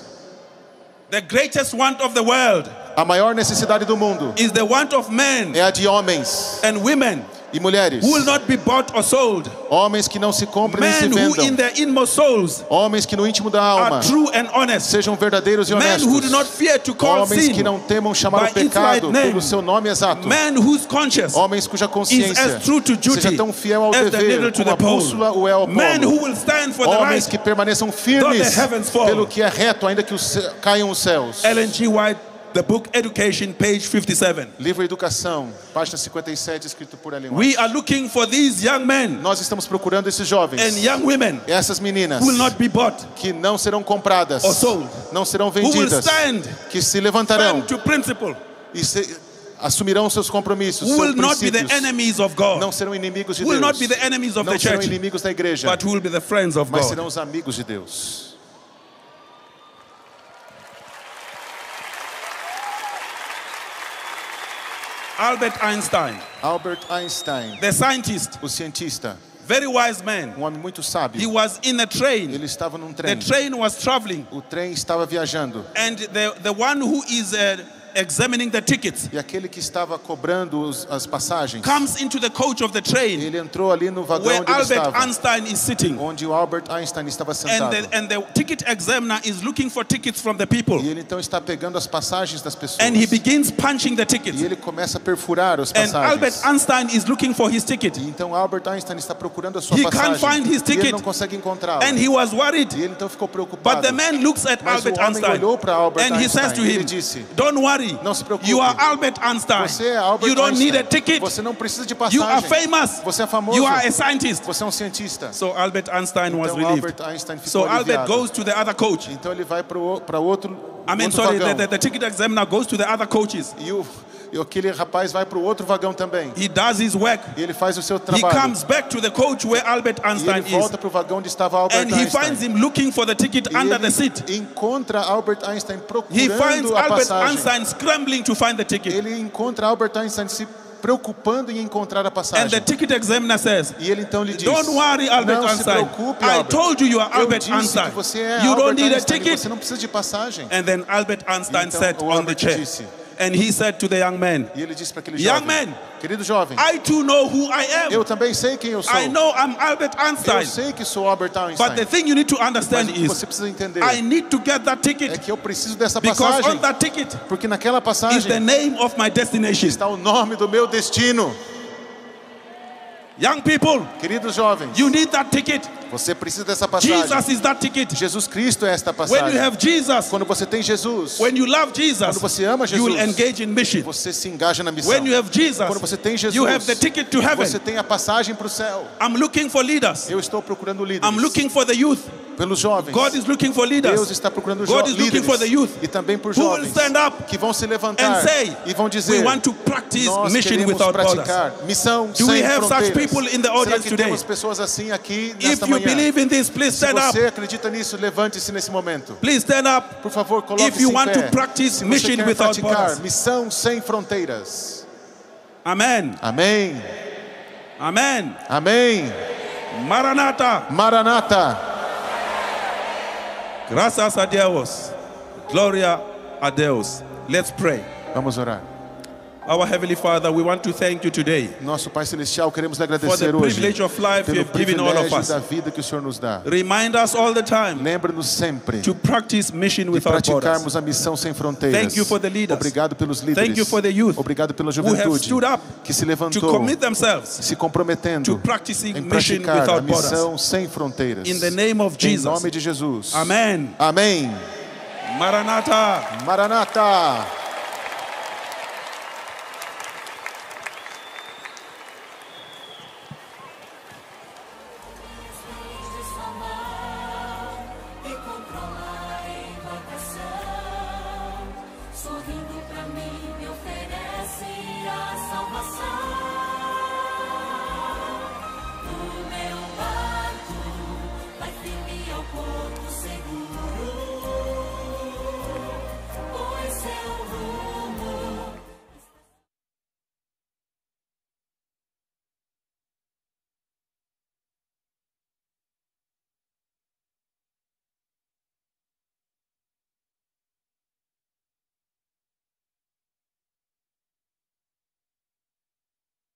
C: The greatest want of the world.
D: A maior necessidade do mundo.
C: Is the want of men.
D: É a de homens.
C: And women.
D: E mulheres.
C: Who will not be bought or sold.
D: Homens que não se comprem nem se vendam.
C: Who in their inmost souls
D: homens que no íntimo da alma
C: are true and honest.
D: Sejam verdadeiros e honestos.
C: Men who do not fear to call
D: homens
C: sin
D: que não temam chamar o pecado pelo seu nome exato.
C: Men whose conscience
D: homens cuja consciência
C: is as true to duty
D: seja tão fiel ao dever como a bússola o é ao polo.
C: Men who will stand for the
D: homens
C: right,
D: que permaneçam firmes pelo que é reto, ainda que caiam os céus.
C: Ellen G. White, The book Education, page 57.
D: Livro Educação, página 57, escrito por Ellen White.
C: We are looking for these young men.
D: Nós estamos procurando esses jovens.
C: And young women.
D: Essas meninas.
C: Who will not be bought.
D: Que não serão compradas.
C: Or sold.
D: Não serão vendidas.
C: Who will stand.
D: Que se levantarão.
C: To principle.
D: E assumirão seus compromissos,
C: seus
D: princípios.
C: Not be the enemies of God.
D: Não serão inimigos de
C: Deus.
D: Deus.
C: Not be the enemies of
D: não
C: the
D: serão
C: church.
D: inimigos da igreja.
C: But who will be the friends of
D: mas
C: God.
D: serão os amigos de Deus.
C: Albert Einstein.
D: Albert Einstein.
C: The scientist.
D: O cientista.
C: Very wise man.
D: Homem muito sábio.
C: He was in a train.
D: Ele estava num trem.
C: The train was traveling.
D: O trem estava viajando.
C: And the one who is examining the tickets.
D: E aquele que estava cobrando as passagens.
C: Comes into the coach of the train.
D: Ele entrou ali no vagão
C: where
D: onde ele
C: Albert
D: estava.
C: Einstein is sitting.
D: Onde o Albert Einstein estava sentado.
C: And the ticket examiner is looking for tickets from the people.
D: E ele então está pegando as passagens das pessoas.
C: And he begins punching the tickets.
D: E ele começa a perfurar as passagens.
C: And Albert Einstein is looking for his ticket.
D: E então Albert Einstein está procurando a sua
C: He
D: passagem.
C: can't find his ticket.
D: E ele não consegue encontrá-la.
C: And he was worried.
D: E ele então ficou preocupado.
C: But the man looks at
D: Mas
C: Albert
D: o homem
C: Einstein.
D: olhou para Albert
C: and
D: Einstein.
C: He says to him,
D: ele disse:
C: "Don't worry. worry.
D: Não se preocupe.
C: You are Albert Einstein.
D: Você é Albert
C: You don't
D: Einstein.
C: need a ticket.
D: Você não precisa de
C: You are
D: passagem.
C: famous.
D: Você é famoso.
C: You are a scientist.
D: Você é um cientista.
C: So Albert Einstein was
D: Então
C: relieved.
D: Albert Einstein ficou
C: So Albert
D: aliviado.
C: goes to the other coach.
D: Então ele vai para outro
C: Sorry,
D: vagão.
C: the ticket examiner goes to the other coaches.
D: E aquele rapaz vai para o outro vagão também.
C: He does his work.
D: E ele faz o seu
C: He
D: trabalho.
C: comes back to the coach where Albert
D: E
C: Einstein
D: ele volta para o vagão onde estava Albert
C: and he
D: Einstein.
C: finds him looking for the ticket
D: E
C: under
D: ele
C: the seat.
D: encontra Albert Einstein
C: He finds
D: procurando a
C: Albert
D: passagem.
C: Einstein scrambling to find the ticket.
D: Ele encontra Albert Einstein se preocupando em encontrar a
C: And the
D: passagem.
C: ticket examiner says,
D: E ele então lhe diz:
C: don't worry, Albert
D: não se
C: Einstein.
D: preocupe,
C: I
D: Albert.
C: told you are
D: Eu
C: Albert
D: disse
C: Einstein.
D: que você é
C: You
D: Albert
C: don't need a
D: Einstein,
C: ticket.
D: você não precisa de passagem.
C: And then Albert Einstein
D: Então,
C: sat
D: o
C: on the
D: Albert
C: chair.
D: disse,
C: And he said to the young man,
D: e ele disse para aquele
C: Young
D: jovem:
C: man,
D: querido jovem,
C: I too know who I am.
D: eu também sei quem eu sou.
C: I know I'm Albert
D: Eu
C: Einstein.
D: sei que sou Albert Einstein.
C: But the thing you need to
D: Mas
C: understand
D: o que
C: is,
D: você precisa entender
C: I need to get that
D: é
C: ticket
D: que eu preciso dessa
C: because
D: passagem,
C: on that ticket
D: porque naquela
C: is the
D: passagem
C: name of my destination.
D: está o nome do meu destino.
C: Young people,
D: Queridos jovens,
C: you need that ticket.
D: você precisa dessa passagem.
C: Jesus is that ticket.
D: Jesus Cristo é esta
C: When
D: passagem.
C: you have Jesus,
D: Quando você tem Jesus,
C: when you love
D: quando
C: Jesus,
D: você ama
C: you will
D: Jesus,
C: engage in mission.
D: você se engaja na missão.
C: When you have Jesus,
D: Quando você tem Jesus,
C: you have the ticket to heaven.
D: você tem a passagem para o céu.
C: I'm looking for leaders.
D: Eu estou procurando líderes.
C: I'm looking for the youth.
D: Pelos jovens.
C: God is looking for
D: Deus
C: leaders.
D: está procurando
C: God is looking
D: líderes.
C: for the youth
D: E também por
C: who will
D: jovens
C: stand up
D: que vão se levantar
C: and say,
D: e vão dizer:
C: we want to practice
D: nós
C: mission
D: queremos
C: without borders.
D: praticar missão
C: Do we
D: sem
C: have such
D: fronteiras.
C: people in the
D: Será
C: audience
D: que
C: today?
D: temos pessoas assim aqui
C: If
D: nesta
C: you
D: manhã?
C: believe in this, please
D: Se
C: stand up.
D: você acredita nisso, levante-se nesse momento.
C: Please stand up.
D: Por favor,
C: If
D: coloque-se
C: you
D: em
C: want
D: pé.
C: to practice
D: Se você
C: mission
D: quer
C: without
D: praticar
C: borders.
D: missão sem fronteiras.
C: Amen.
D: Amém.
C: Amen.
D: Amém.
C: Maranatha.
D: Maranata.
C: Graças a Deus. Gloria a Deus. Let's pray.
D: Vamos orar.
C: Our Heavenly Father, we want to thank you today
D: Nosso Pai Celestial, queremos lhe
C: for the
D: agradecer hoje
C: privilege of life you
D: pelo
C: have given all of
D: privilégio
C: us.
D: da vida que o Senhor nos dá.
C: Remind us all the time
D: Lembra-nos sempre
C: to practice mission
D: de
C: without borders.
D: praticarmos a missão sem fronteiras.
C: Thank you for the leaders.
D: Obrigado pelos líderes.
C: Thank you for the youth
D: Obrigado pela
C: who have
D: juventude
C: stood up
D: que se
C: to
D: levantou,
C: commit themselves
D: se comprometendo
C: to practicing
D: em
C: mission
D: praticar a
C: without borders.
D: missão sem fronteiras.
C: In the name of
D: Em
C: Jesus.
D: nome de Jesus.
C: Amen.
D: Amém.
C: Maranatha.
D: Maranata.